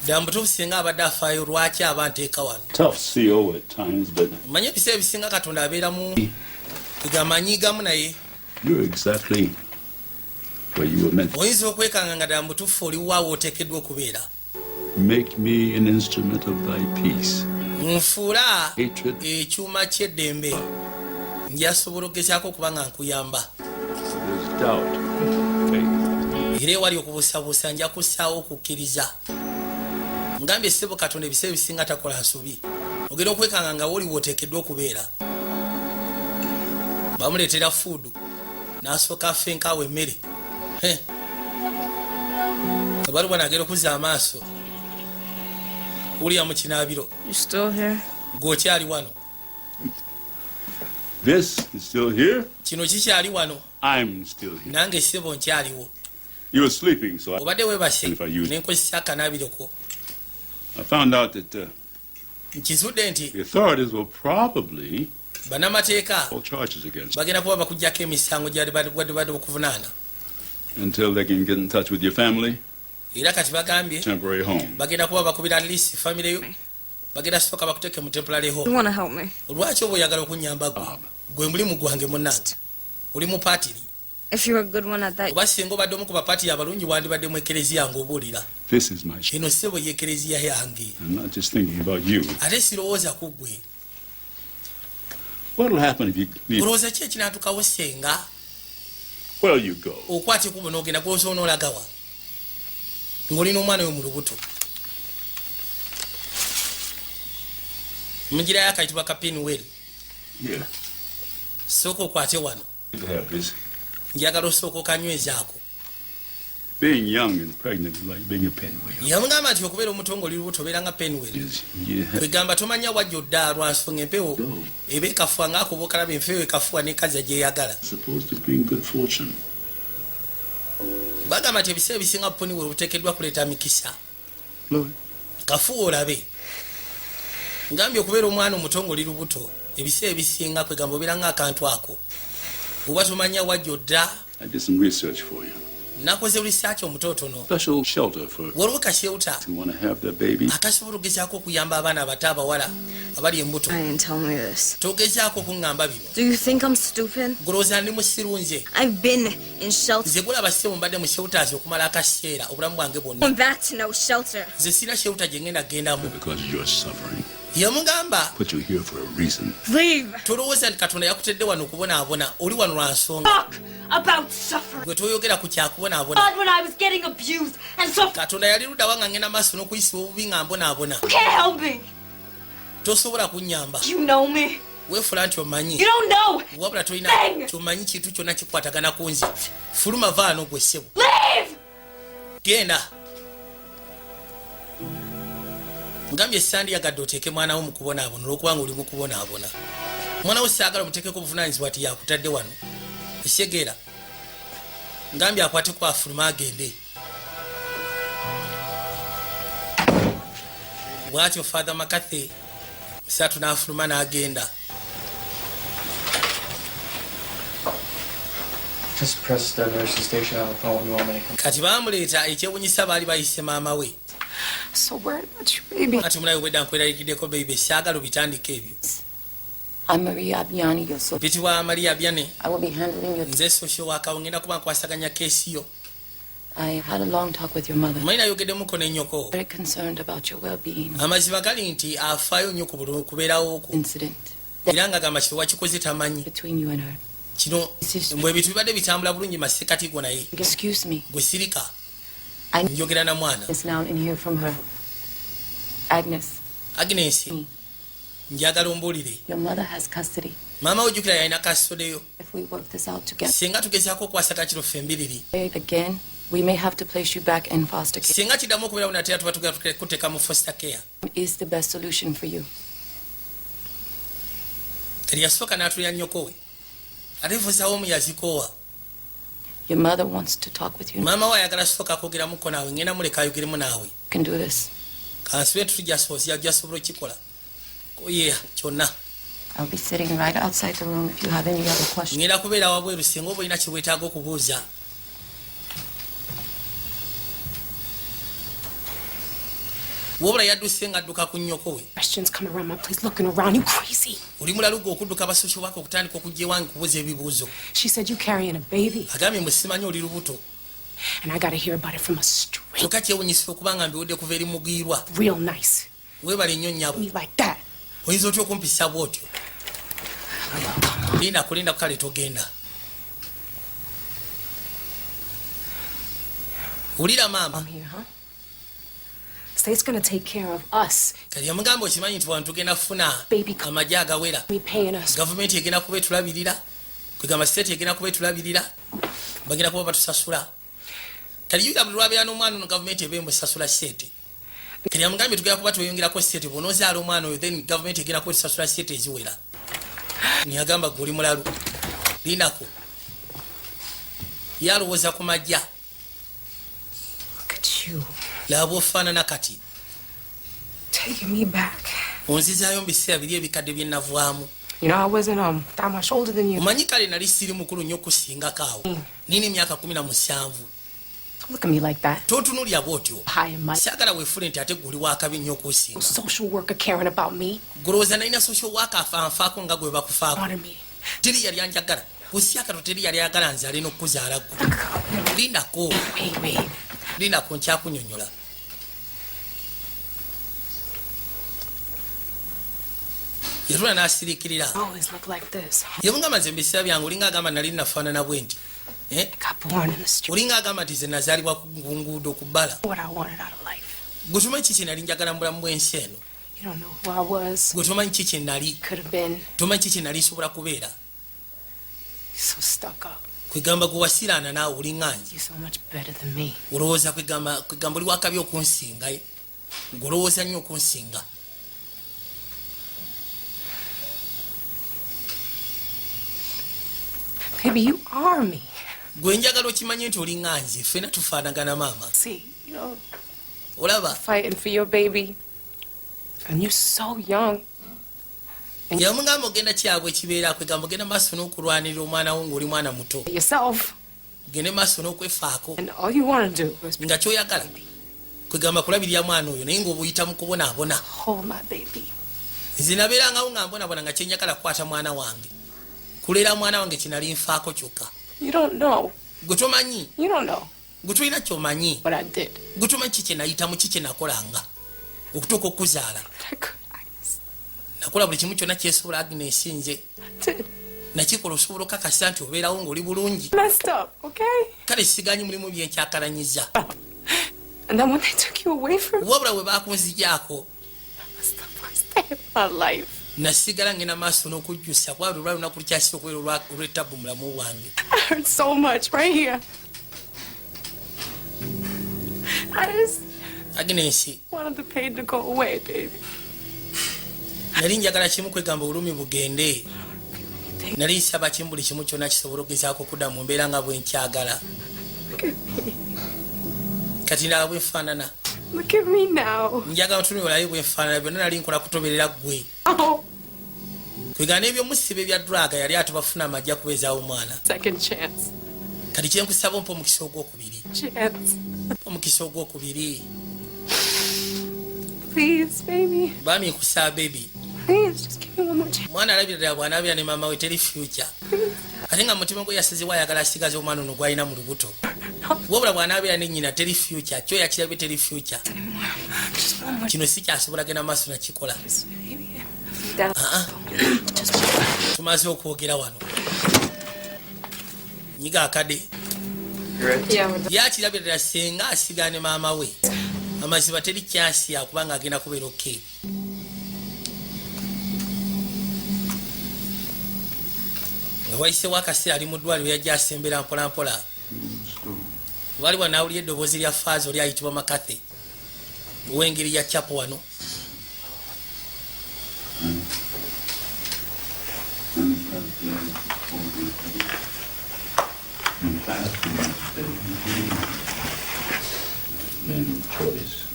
Ddala mutuufu singa abadde afaayo lwaki aba nteeka wano. Tough CO at times, but Manye ebiseera ebisinga Katonda abeera mu tugamanyigamu naye. you're exactly where you were meant to Oyinza okwekanga nga ddala mutuufu oli waawo oteekeddwa okubeera. make me an instrument of thy peace. Nfuula Hatred. ekyuma ky'eddembe. Njasobola okugezaako okuba nga nkuyamba. There's doubt, faith. Era ewali okubuusabuusa nja kussaawo okukkiriza. Mugambye ssebo Katonda ebiseera ebisinga takola nsobi. Ogenda okwekanga nga woli wooteekeddwa okubeera. Bamuleetera fuudu n'asooka afenkaawo emmere. Ebbaluwa n'agenda okuzza amaaso. Wulira mu kinaabiro. You still here? Gw'okyali wano. This is still here. Kino kikyali wano. I'm still here. Nange ssebo nkyaliwo. You were sleeping, so Obadde weebase If I use- n'enkozesa akanaabiroko. I found out that Nkizudde nti the authorities will probably bannamateeka all charges against you bagenda kuba bakugyako emisango gyali badde okuvunaana. until they can get in touch with your family. Era kati bagambye Temporary home. bagenda kuba bakubira at least famire yo. Bagenda sooka bakuteeke mu temporary You home. want to help me? Lwaki oba oyagala okunyamba gwe? Gwe mulimu gwange munnange. Oli mu paatiri. If you're a good one at that, Oba singa obadde omu ku bapaatiri abalungi wandibadde mu ekereziya ng'obuulira. This is my Eno ssebo y'ekereziya yange. I'm not just thinking about you. Ate sirowooza ku ggwe. What'll happen if you leave? Olowooza ki ekinaatukawo senga Where'll you go? okwate kubo n'ogenda gw'osobola n'olagawa ng'olina omwana we mu lubuto. Mugirayo akayitibwa ka pinwell. Yeah. Sooka okwate wano. To have this. Njagala osooka okanywezaako. Being young and pregnant is like being a pinwheel. Yamugamba nti okubeera omuto ng'oli lubuto obeera nga penwell. You have Kwegamba tomanya wajja odda lwa nsonga empewo eba ekafuwa ng'akoba okalaba empewo ekafuwa n'ekaza gyeyagala. supposed to bring good fortune. Bagamba nti ebiseera ebisinga poni we buteekeddwa kuleeta mikisa. Lord, Kafuwa olabe. Ngambye okubeera omwana omuto ng'oli lubuto ebiseera ebisinga kwegamba obeera ng'akantu ako. Oba tomanya wajja odda. I did some research for you. Nakoze research omutotono. Special shelter for Waliwo kashelter who want to have their baby. akasobola okugezaako okuyamba abaana abato abawala abali embuto. I didn't tell me this. Togezaako okuŋŋamba bino. Do you think I'm stupid? Golowooza ndi musiru nze. I've been in shelter. Nze gulaba ssebo mbadde mu shelters okumala akaseera obulamu bwange bwonna. Going back to no shelter. Nze sirina shelter gye ngenda gendamu. Because you're suffering. Yamugamba Put you here for a reason. Leave. tolowooza nti Katonda yakutedde wano okubonaabona oli wano lwa nsonga. Talk about suffering. Gwe toyogera ku kyakubonaabona. God, when I was getting abused and so Katonda yali luddawa nga ngenda maaso n'okuyisibwa obubi nga mbonaabona. you can't help me. Tosobola kunnyamba. You know me. Weefula nti omanyi. You don't know. Wabula tolina Bang! kyomanyi kintu kyonna kikwatagana ku nze. Fuluma vaano gwe ssebo. Leave. Genda. Ngambye sandi yagadde oteeke mwana wo mu kubonaabona olw'okubanga oli mu kubonaabona. Mwana wo saagala omuteekeko obuvunaanyizibwa ati yakutadde wano. Segera ngambye akwate kwa fuluma agende. Bwatyo Father McCarthy misatu n'afuluma n'agenda. Just press the nurse's station on the phone. You want me to come? Kati bamuleeta ekyewunyisa baali bayise maama we. So worried about you, baby. Kati munawe bwedda nkwerayikiddeko baby saagala obitandika ebyo. I'm Maria Abbiani, your social. Mpitibwa Maria Abbiani. I will be handling your. Nze social worker ngenda kuba nkwasaganya keesi yo. I had a long talk with your mother. Manyi nayogeddemu ne nnyoko. Very concerned about your well-being. Amazima gali nti afaayo nnyo ku kubeerawo okwo. Incident Era ng'agamba kino wakikoze tamanyi. between you and her. Kino mbwe ebintu bibadde bitambula bulungi masekati go naye. Excuse me. Gwe sirika. I Njogera na mwana. is now in here from her. Agnes, Agnes. Njagala ombuulire. your mother has custody. Maama ojjukira yalina kasodeyo. If we work this out together Singa tugezaako okwasaka kiro ffe mbiriri. again, we may have to place you back in foster care. Singa kiddamu okubeera bunatera tuba tugenda kuteeka mu foster care. Is the best solution for you. Kati yasooka n'atulya nnyoko we. Ate nfuusaawo omu yazikoowa. Your mother wants to talk with you. You Maama we ayagala sooka kwogeramuko naawe ngenda muleka ayogeremu naawe. can do this. Kansube tutujasoosi ajasobola okukikola. Oye kyonna. I'll be sitting right outside the room if you have any other questions. Ngenda kubeera wabweru singa oba olina kye weetaaga okubuuza. Wabula yadduse ng'adduka ku nnyoko we. Questions come around my place looking around. You crazy? Oli mulaluga okudduka basosyo bako okutandika okujja ewange kubuuza ebibuuzo. She said you carrying a baby. Agambye mwe simanyi oli lubuto. And I gotta hear about it from a straight, Kyokka kyewunyisa okuba nga mbiwudde kuva eri mugwirwa. real nice. Weebale nnyo nnyabo. Me like that. Oyinza otya okumpisa bw'otyo? Linda kulinda kale togenda. Wulira maama. I'm here, huh? State's gonna take care of us. Kati yamugamba okimanyi nti wano tugenda kufuna Baby, amagye agawera. me paying us. Gavumenti egenda kuba etulabirira. Kwegamba state egenda kuba etulabirira. Bagenda kuba batusasula. Kati yuga buli lwabeera n'omwana ono gavumenti eba emusasula state. Kati yamugambye tugenda kuba tweyongerako state bw'onoozaala omwana oyo then gavumenti egenda kuba etusasula state eziwera. Niyagamba gwe oli mulalu. Lindako. Yalowooza ku majja. Look at you. Laba ofaanana kati. Taking me back. Onzizaayo mu biseera biri ebikadde bye nnavaamu. You know, I wasn't that much older than you. Omanyi kale nali siri mukulu nnyo kusingako awo. Nina emyaka 17. Don't look at me like that. Totunulya bw'otyo. High and mighty. Saagala weefule nti ate guli wakabi nnyo kusinga. Social worker caring about me. Golowooza nalina social worker anfaako nga gwe bakufaako. Wanted me. Teri yali anjagala. Osiakato teri yali ayagala nze alina okukuzaala ggwe. Lindako. Wait. Lindako nkyakunyonyola. Yatula n'asiriikirira. I always look like this. Yamugamba nze mu biseera byange olinga agamba nali nafaanana bwe nti. Got born in the street. Olinga agamba nti ze nazaalibwa ku nguudo ku bbala. What I wanted out of life. Gwe tomanyi kiki nali njagala mu bulamu bw'ensi eno. You don't know who I was. Gwe tomanyi kiki nali. Could have been. Tomanyi kiki nali nsobola kubeera. So stuck up. Kwegamba gwe wasiraana naawe olinga nze. You're so much better than me. Olowooza kwegamba oli wakabi okunsinga. Gwe olowooza nnyo okunsinga. Baby, you are me. Gwe njagala okimanye nti olinga nze ffena tufaanagana maama. See, you know, Olaba fighting for your baby. And you're so young. yamugamba ogenda kyabwe kibeera kwegamba ogenda maaso n'okulwanirira omwana wo ng'oli mwana muto. Yourself. Gende maaso n'okwefaako. And all you want to do is Nga kyoyagala kwegamba kulabirira mwana oyo naye ng'obuyita mu kubonaabona. hold my baby. Nze nabeerangawo nga mbonabona nga kyenjagala kukwata mwana wange. Kuleera mwana wange kinali nfaako kyokka. You don't know. Gwe tomanyi. You don't know Gwe tolina ky'omanyi. what I did. Gwe tomanyi kiki nayitamu kiki nakolanga. Okutuuka okuzaala. I could. Nakola buli kimu kyonna kyesobola Agnes nze. I did. Nakikola osobola okakasa nti obeerawo ng'oli bulungi. Messed up, okay? Kale siganyi mulimu byenkyakalanyiza. And then when they took you away from me, Wabula bwe baakunzigyako. that's the worst day of my life. Nasigala ngenda maaso n'okujjusa bwabwe olwa lunaku lukyasira okubeera olw'ettabbu mulamu bwange. I hurt so much right here. I just Agnes, wanted the pain to go away, baby. nali njagala kimu kwegamba obulumi bugende. nali nsaba kimbuli kimu kyonna kisobola okugezaako okudda mu mbeera nga bwe nkyagala kati ndaba bwe nfaanana Look at me now. njagala otunulayo bwe nfaanana byonna nali nkola kutoberera ggwe kwegana ebyomusiba ebya draga yali atubafuna amajja kubeezaawo omwana Second chance. kati kyenkusaba ompa omukisa ogwokubiri Chance. omukisa ogwokubiri Please, baby. bami nkusaba bebi Please, just give me one more chance. omwana alabira ddala bw'anaabira ne maama we teri future ate nga mutima gwe yasazibwa ayagala asigaze omwana ono gwalina mu lubuto wabula bw'anaabira ne nnyina teri future kyo yakirabye teri future kino si kyasobola genda maaso nakikola tumaze okwogera wano nyiga akade yakirabye ddala senga asigaa ne maama we amaziba teri kyansi yakubanga agenda kubeera oke wayisewo akaseera ali mu ddwaliro yajja asembera mpolampola waliwo nawulira eddoboozi lya faazi oli ayitibwa makathe ow'engeri ya chapo wano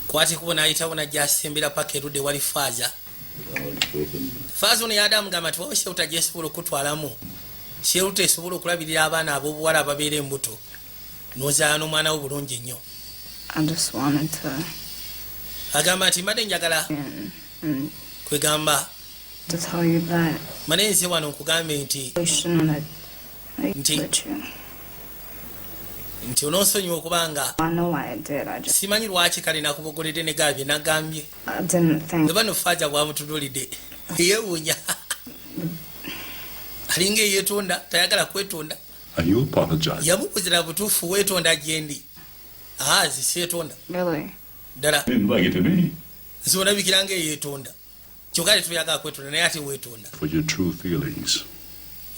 kwati kubona ayitawo najja asembera paka erudde wali faaza faaza ono yadde amugamba nti wawo shewuta gyesobola okutwalamu shewuta esobola okulabirira abaana ab'obuwala ababeera embuto nozaala n'omwana wo bulungi ennyo agamba nti mbadde njagala kwegamba mane nze wano nkugambe nti ononsonyiwa okubanga simanyi lwaki kale nakubogoledde ne gabye nagambye eba nofaaja bwamutunulidde yeewuunya alinga eyeetonda tayagala kwetonda yamubuzira butuufu weetonda gyendi ziseetonda ddala nze olabikira nga eyeetonda kyokka tetuyagala kwetonda naye ate weetonda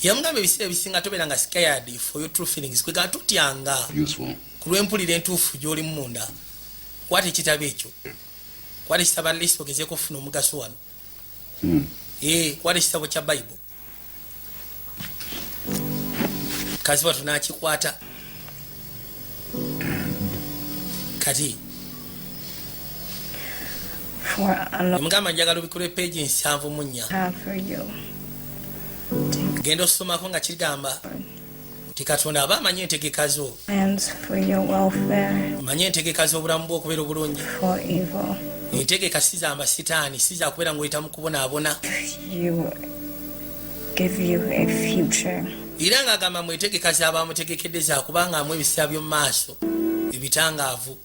yamugamba ebiseera ebisinga tobeera nga scared for your true feelings kwegala tutyanga ku lw'empulira entuufu gy'oli munda kwata ekitabo ekyo kwata ekitabo alist ogezeeko ofuna omugaso wano kwata ekitabo kya bayibuli kaziba tunakikwata kati emugamba njagala obikula epeegi 74 genda osomako nga kigamba nti katonda aba amanyi entegeka zo manyi entegeka z'obulamu bwe okubeera obulungi entegeka si za masitaani si za kubeera ng'oyita mu kubonaabona era ng'agamba mu entegeka z'abamutegekedde zakubanga amu ebiseera by'omu maaso ebitangaavu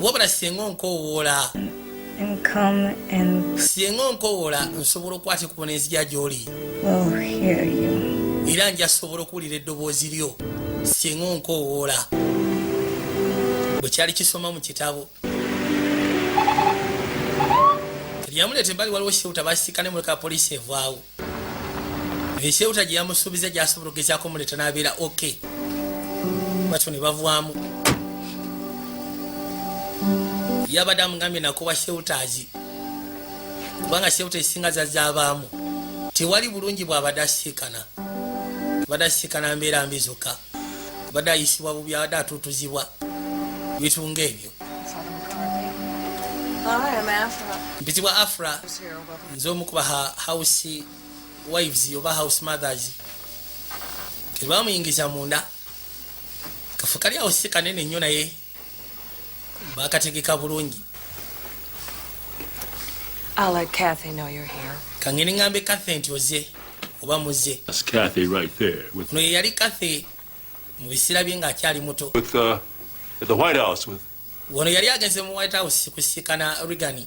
wabula singa onkowoola singa onkowoola nsobola okukwata ekubona enzija gy'oli era nja sobola okuwulira eddoboozi lyo singa onkowoola bwe kyali kisoma mu kitabo yamuleeta embali waliwo shewuta basiika ne muleka poliisi evaawo eshewuta gye yamusuubiza gyasobola okugezaako muleeta n'abeera oke batyo ne bavaamu yabadde amugambye nakuba shewutazi kubanga shewuta esinga zazaabaamu tewali bulungi bwabadde asiikana badde asiikana mbeera mbi zokka badde ayisibwa bubi abadde atuutuzibwa bitunga ebyo mpitibwa afra nze omu kuba house wives oba house mothers tebamuyingiza munda kafu kali awo si kanene nnyo naye bakategeka bulungi kangene ngambe Kathy nti oze oba muze no yali Kathy mu bisira bye ng'akyali muto wano yali agenze mu White House kusiikana Reagan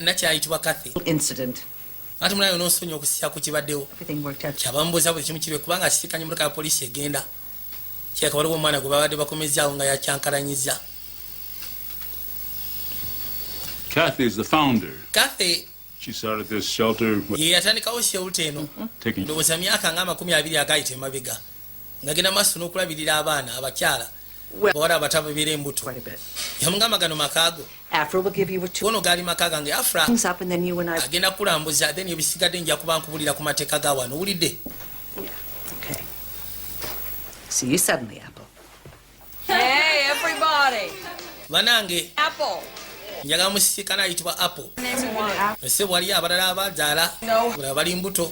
nakyayitibwa Kathy ate munayo n'osonyiwa okusiya ku kibaddewo kyabamubuuza buli kimu kirwe kubanga asiikanye motoka ya poliisi egenda kyeka waliwo omwana gwe babadde bakomezaawo nga yakyankalanyiza Kathy is the founder. Kathy She started this shelter. ye yatandikawo shewuta eno ndowooza myaka nga 20 agayita emabega ngagenda maaso n'okulabirira abaana abakyala bawala abatababeera embuto yamugamba gano makaago Afra will give you a tour ono gali maka gange Afra things up, and then you and I. agenda kulambuza then ebisigadde nja kuba nkubulira ku mateeka ga wano wulidde. Okay. See you suddenly, Apple. Hey, everybody. Banange Apple. njagala musisinkana ayitibwa Apple. Ese wali abalala abazaala bula bali mbuto.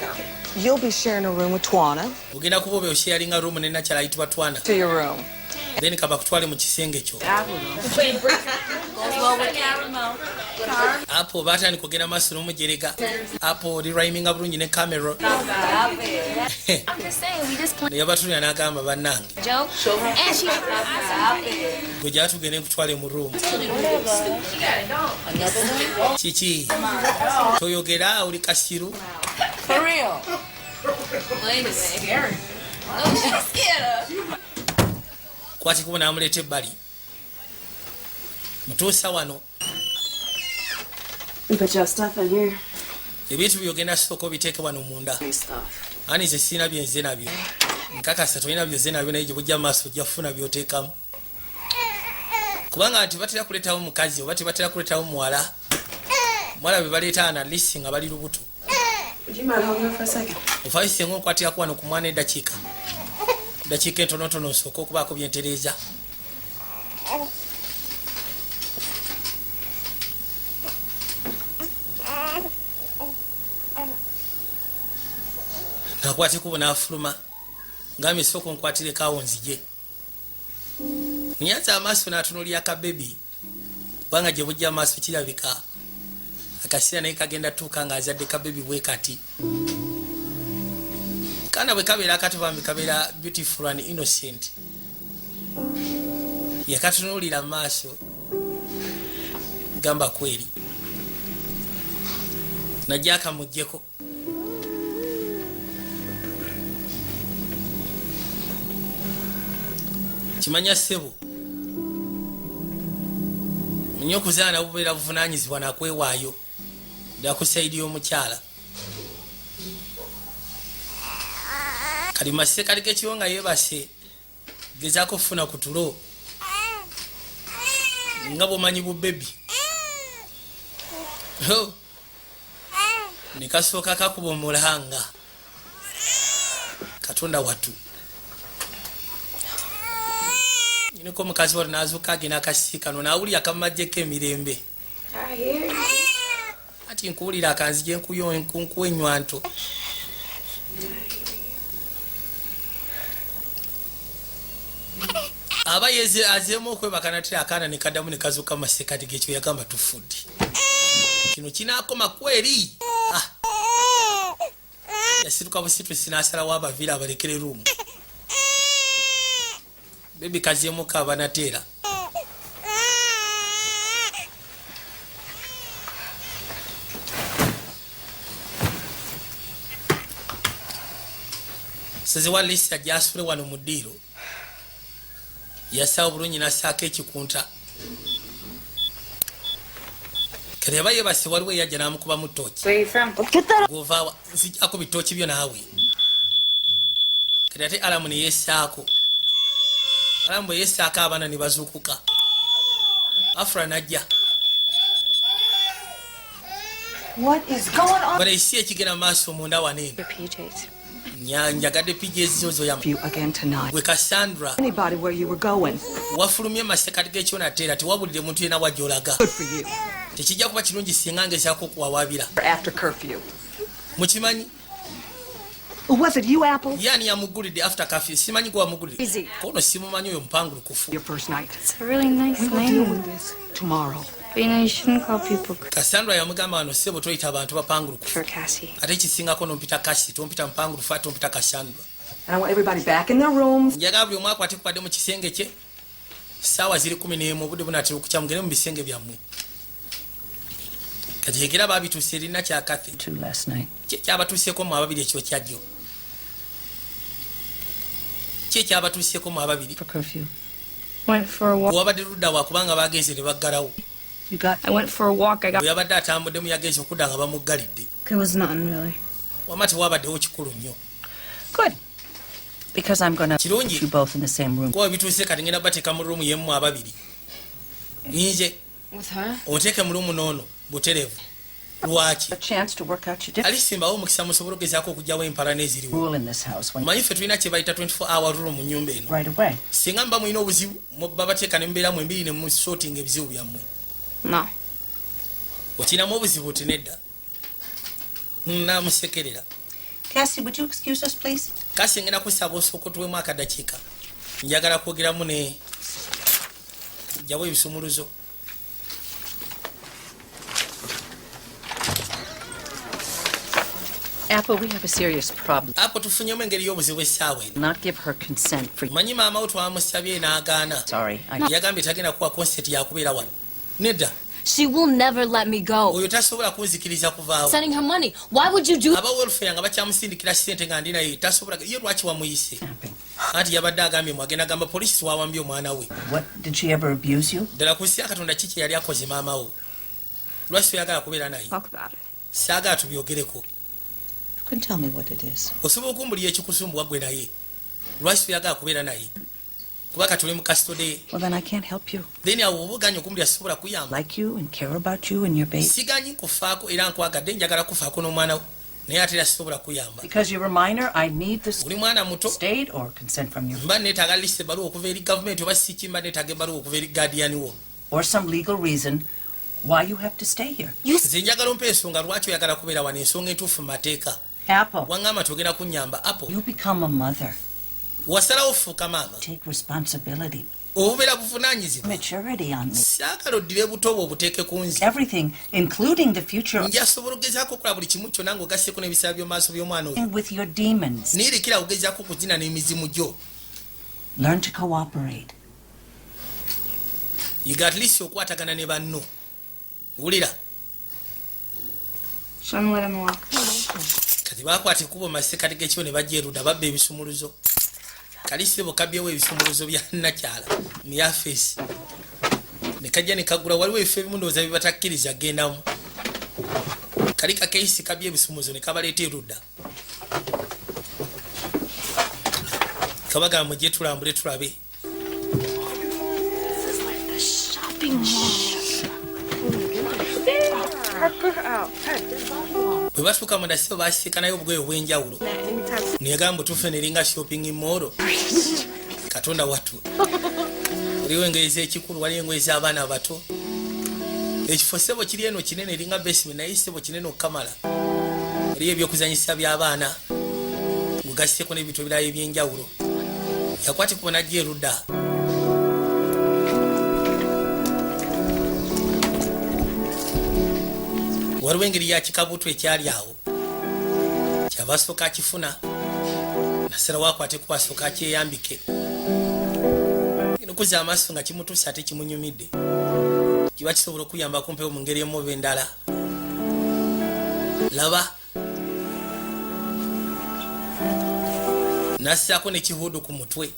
You'll be sharing a room with Twana. Ogenda kuba obe osharinga room ne nakyala ayitibwa Twana. To your room. Then kaba kutwale mu kisenge kyo. Apple batandika kugenda maaso n'omujerega. Apple oli rhyminga bulungi ne camera. I'm just saying, we just naye batulira n'agamba bannange joke. And she gwe gyala tugende nkutwale mu room. Kiki toyogera oli kasiru. For real. Wait a minute. No, she's scared. Kwati kuba n'amuleeta ebbali. Mutuusa wano. We put your stuff in here. Ebintu byogenda sooka obiteeke wano munda. Ani ze sirina byenze nabyo. Nkakasa tolina byoze nabyo naye gye bujja maaso ojja kufuna byoteekamu. Kubanga nti batera kuleetawo mukazi oba tebatera kuleetawo muwala. Muwala be baleeta ana lisi nga bali lubuto. Would you mind holding her for a second? Ofaise ng'okwatira ku wano ku mwana eddakiika. Eddakiika entonotono osooka okubaako byentereeza. Nakwate kubo n'afuluma. Ngambye sooka onkwatireko nzije. Nyanza amaaso n'atunuulira akabebi. Kubanga gye bujja amaaso kirabika. Akaseera naye kagenda tuuka ng'azadde kabebi bwe kati. Kana bwe kabeera akatubambi kabeera beautiful and innocent. Yakatunuulira maaso. Gamba kweri. Najja akamuggyeko. Kimanya ssebo. Nnyo okuzaana bubeera buvunaanyizibwa nakwewaayo. Ddala ku sayidi y'omukyala. Kali masise kali k'ekiwo nga yeebase. Gezaako okufuna ku tulo. Nga bw'omanyi bu bebi. Ne kasooka kakuba omulanga. Katonda wattu. Niko mukazi wali n'azuuka agenda akasiikano n'awulira akamajjeko emirembe. Ati nkuwulira akanzije nkuwa ennywanto. Aba azeemu okwebaka natera akaana ne kaddamu ne kazuuka mu masekkati g'ekyo yagamba tufudde. Kino kinaakoma kweri. Yasituka busitusi n'asalawo abaviira abalekere ruumu. Bebi kazeemu kaaba nateera. Seze wa lisi ajja asule wano mu ddiiro. Yasawo bulungi n'assaako ekikunta. Kale yaba yeebase waliwo eyajja n'amukuba mu ttooki. Gw'ovaawa nzijjako bitooki byo naawe. Kale ate alamu ne yeessaako. Alamu bwe yeessaako abaana ne bazuukuka. Afra najja. What is going on? Bale isi ekigenda maaso munda waneeno. Njagadde PJs zo zoyama. You again tonight. Gwe Cassandra. Anybody where you were going. Wafulumye masekati g'ekyo nateera tewabulire muntu yenna wajjolaga. Good for you. Tekijja kuba kirungi singa ngezaako okuwawaabira. After curfew. Mukimanyi? Was it you, Apple? Yani yamugulidde after curfew. Simanyi gwe wamugulidde. Easy. Kono simumanyi oyo mpangulukufu. Your first night. It's a really nice We will deal name. with this tomorrow. But you know, you shouldn't call people Cassandra yamugamba wano ssebo toyita abantu bapangulukufu. for Cassie. Ate ekisingako n'ompita Kasi, tompita mpangulufu ate ompita Cassandra. And I want everybody back in their rooms. Njagala buli omu akwate kubadde mu kisenge kye. Ssaawa ziri 11 obudde bunaatera okukya mugende mu bisenge byammwe. Kati yegera baabituuse erina kyakathe. To last night. Kyabatuuseeko mu ababiri ekyo kyajjo. Kyabatuuseeko mu ababiri. For curfew. Went for a walk. Wabadde ludda wa kubanga bagenze ne baggalawo. You got. I went for a walk. I got. Bwe yabadde atambuddemu yagenze okudda nga bamuggalidde. There was nothing really. Wama tewabaddewo kikulu nnyo. Good. Because I'm going to Kirungi. put you both in the same room. Kuba bituuse kati ngenda bateeka mu ruumu yemu ababiri. Nze With her? oteeke mulumu n'ono buterevu lwaki A chance to work out your difference. alisimbawo omukisa musobole okugezaako okugyawo empalana eziriwo Rule in this house when manyi ffe tulina kye bayita 24 hour rule mu nnyumba eno right away. singa mba mulina obuzibu babateeka ne mubeeramu embiri ne musortinga ebizibu byammwe No. okinamu obuzibu oti nedda namusekerera Cassie, would you excuse us, please? kasi ngenda kusaba osookotuwemu akadakiika njagala kwogeramu ne jjawo ebisumuluzo Apple, we have a serious problem. apo tufunyemu engeri y'obuzibu essaawa eno Not give her consent for you. manyi maama wo twamusabye n'agaana Sorry, yagambye tagenda kuwa konseti yakubeera wano nedda She will never let me go. oyo tasobola kunzikiriza kuvaawo Sending her money. Why would you do aba welfare nga bakyamusindikira sente nga ndi naye tasobola ye lwaki wamuyise anti yabadde agambye mwagenda gamba polisi twawambye omwana we What, did she ever abuse you? ddala ku nsi ya katonda kiki yali akoze maama wo lwaki toyagala kubeera naye Talk about it. saagala tubyogereko You can tell me what it is. osobola okumbulira ekikusumbuwa gwe naye lwaki toyagala kubeera naye kuba katuli mu kasitode Well, then I can't help you. then awo obuganya okumbulira sisobola kuyamba Like you and care about you and your baby. siganyi kufaako era nkwagadde njagala kufaako n'omwana wo naye ate era sisobola kuyamba Because you're a minor, I need the oli mwana muto state or consent from you. mba neetaaga lisa ebbaluwa okuva eri gavumenti oba siki mba neetaaga ebbaluwa okuva eri gaadiyani wo Or some legal reason why you have to stay here. nze njagala ompa ensonga lwaki oyagala kubeera wano ensonga entuufu mu mateeka Apple, waŋŋamba togenda kunnyamba apo you become a mother. wasalawo fuuka maama Take responsibility. obubeera buvunaanyizibwa Maturity on me. saagala oddire buto bwe obuteeke ku nze Everything, including the future njasobola okugezaako okukola buli kimu kyonna ng'ogasseeko n'ebisaala by'omu maaso by'omwana oyo with your demons. niirikira okugezaako okuzina n'emizimu gyo Learn to cooperate. yiga atlisi okwatagana ne banno wulira Show him let him walk. kati baakwata ekkubo masekati g'ekibo ne bajja erudda babba ebisumuluzo kalisi bo kabyewo ebisumuluzo bya nakyala mu yafeesi ne kajja ne kagula waliwo ebifo ebimu ndowooza bibatakkiriza gendamu kali kakeisi kabye ebisumuluzo ne kabaleeta erudda kabagamba mujje tulambule tulabe bwe batuuka mu ndasibo baasiikanayo obugoye obw'enjawulo neyagamba tufe neringa shopping mall katonda wattu waliwo engoye z'ekikulu waliwo engoye z'abaana abato ekifo ssebo kiri eno kinene eringa basement naye ssebo kinene okukamala waliwo ebyokuzanyisa by'abaana ng'ogassieko n'ebintu ebirala eby'enjawulo yakwatikubo najja erudda waliwo engeri ya kikabutu ekyali awo kyava asooka akifuna nasalawo akwate kuba asooka akyeyambike okuza amaaso nga kimutuusa ate kimunyumidde kiba kisobola okuyamba kumpewo mu ngeri emu oba endala laba nassaako nekihuudu ku mutwe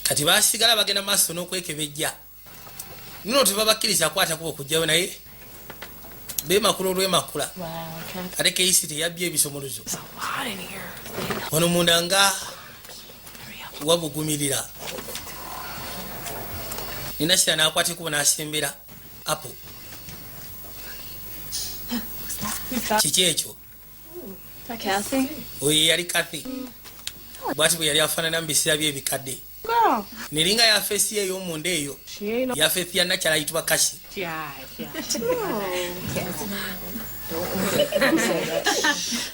kati basigala bagenda maaso n'okwekebejja nino tebabakkiriza akwata kuba okugjayo naye bemakula olwemakula ate keisi teyabbye ebisomolozo wano munda nga wabugumirira ninasira nakwata kuba nasembera apo kiki ekyo oyo yali Kathy bwati bwe yali afaanana mu biseera by'ebikadde neringa yafeesi ye ey'omunda eyo yafeesi ya nakyala ayitibwa Kashi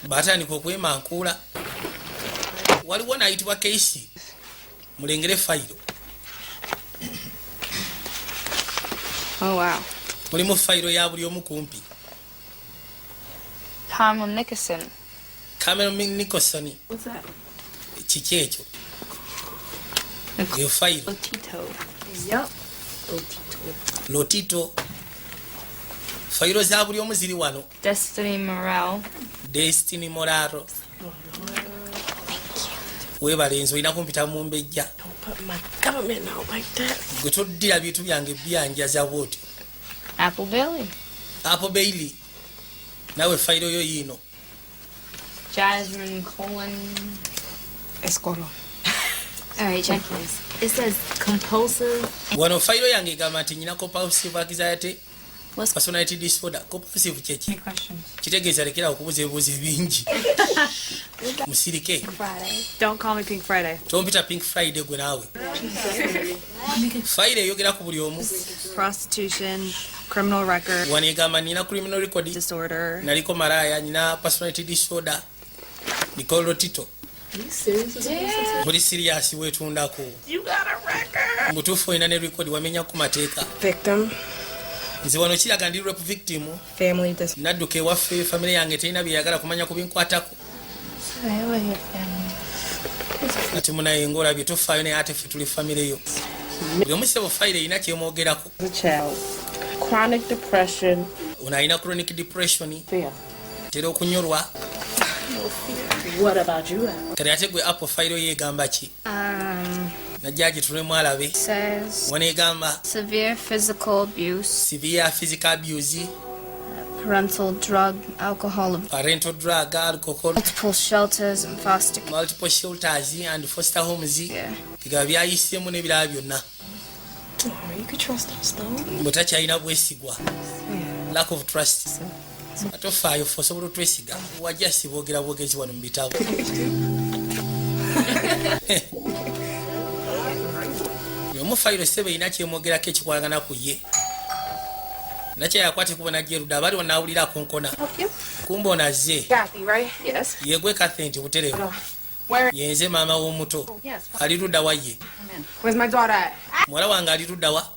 batandika okwemankuula waliwo naayitibwa Keisi mulengere fayiro mulimu fayiro ya buli omu kumpi Cameron Nicholson kiki ekyo eyo fayiro Lotito fayiro za buli omu ziri wano Destiny Moraro webalenzi olina kumpita mu mbejja gwe toddira bintu byange byanjaza bwotyo Apple Bailey nawe fayiro yo yiino Jasmine Colin. Escolo. All right, check this. It says compulsive. Wano fayiro yange egamba nti nyina compulsive anxiety personality disorder. Compulsive kyeki kitegeeza lekera okubuuza ebibuuzo ebingi musirike. Don't call me Pink Friday. Tompita Pink Friday gwe naawe. Fayiro eyogera ku buli omu. Prostitution, criminal record, wano egamba nina criminal record, disorder, naliko malaya, nina personality disorder, Nicole Tito. Buli serious wetundako. Mbutuufu olina ne record wamenya ku mateeka. Victim. Nze wano kiraga ndi rape victim. Family dis. Nadduka ewaffe family yange terina byeyagala kumanya ku binkwatako. Ati munaye ng'olabye tofaayo naye ate ffe tuli family yo. Buli omu ssebo fayiro erina kyemwogerako. Chronic depression. Ono alina chronic depression. Tera okunyolwa. What about you? Kati ate gwe Apple fayiro yeegamba ki? Najjaji tulemu alabe. Says Wano egamba severe physical abuse, severe physical abuse, parental drug, alcohol, parental drug, alcohol, multiple shelters and foster care. multiple shelters and foster homes. Bigaba byayisemu n'ebirala byonna. You could trust us though. Butakyalina bwesigwa. Lack of trust. Atofaayo ffe osobola otwesiga. Wajja siboogera bwogezi wano mu bitabo. Omufayiro ssebe erina kyemwogerako ekikwagana ku ye. Nakyeyakwate kubona Jeruda abali wanaawulira akonkona. Kumba onazze. Kathy, right? Yes. Yegwe Kathy nti buterevu. Yenze maama w'omuto. Ali ludda wa ye. Where's my daughter at? Muwala wange ali ludda wa.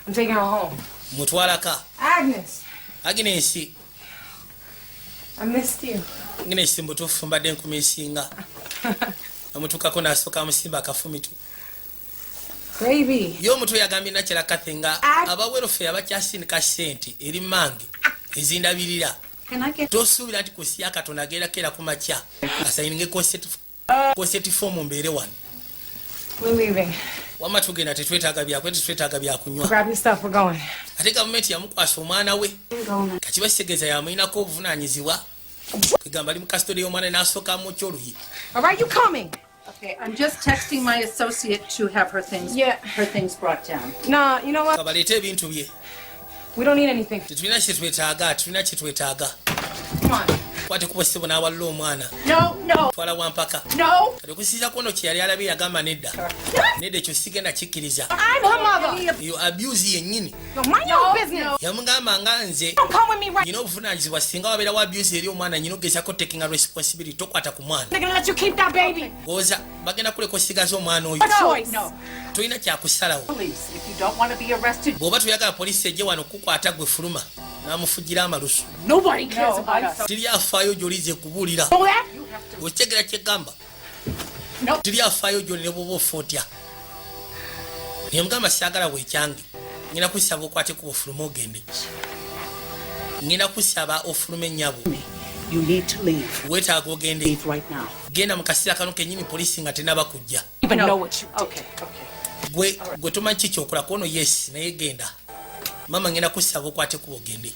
I'm taking her home. Mutwalaka. Agnes. Agnes. I missed you. Agnes mbutuufu mbadde nkumisinga. Amutuukako n'asooka amusimba akafumitu. Baby. Yo omuto yagambye Nakyala Kathy nga abawerofe abakyasindika ssente eri mmange ezindabirira. Tosuubira nti kusiya Katonda agerako era ku makya asayininge consent form mbeere wano. We're leaving. Wamma tugenda tetwetaaga byakwe tetwetaaga byakunywa. Grab your stuff, we're going. Ate gavumenti yamukwasa omwana we. Kati basegeeza yamulinako obuvunaanyizibwa. Kwegamba ali mu kasitole y'omwana n'asooka amuokya oluyi. All right, you coming? Okay, I'm just texting my associate to have her things brought down. Nah, you know what? Kabaleete ebintu bye. We don't need anything. Tetulina kye twetaaga. Come on. Kwate kuba ssebo n'awalula omwana. No. Twala wampaka. No. Kati okusinziira kuno kye yali alabye yagamba nedda. Nedda ekyo sigenda kikkiriza. I'm her mother. Yo abuse yennyini. No, mind your business. Yamugamba nga nze. Don't come with me right. Nyina obuvunaanyizibwa singa wabeerawo abuse eri omwana nyina ogezaako taking a responsibility tokwata ku mwana. They're gonna let you keep that baby. Goza bagenda kuleka osigaza omwana oyo. No. Tolina kyakusalawo. Police, if you don't want to be arrested. Bw'oba tuyagala poliisi ejje wano kukwata gwe fuluma n'amufugira amalusu. Nobody cares about us. Tiri afaayo gy'olize kubuulira. Know that? Okitegera kyegamba. Tiri afaayo gy'oli ne bw'oba ofa otya. Yamugamba saagala bwekyange. Ngenda kusaba okwate ku bufuluma ogende. Ngenda kusaba ofuluma ennyabo. You need to leave. Weetaaga ogende. Leave right now. Genda mu kaseera kano kennyini poliisi nga tenaba kujja. Even know what you did. Okay. Gwe tomanyi ki kyokola kuono yes naye genda. Mama ngenda kusaba okwate ku ogende.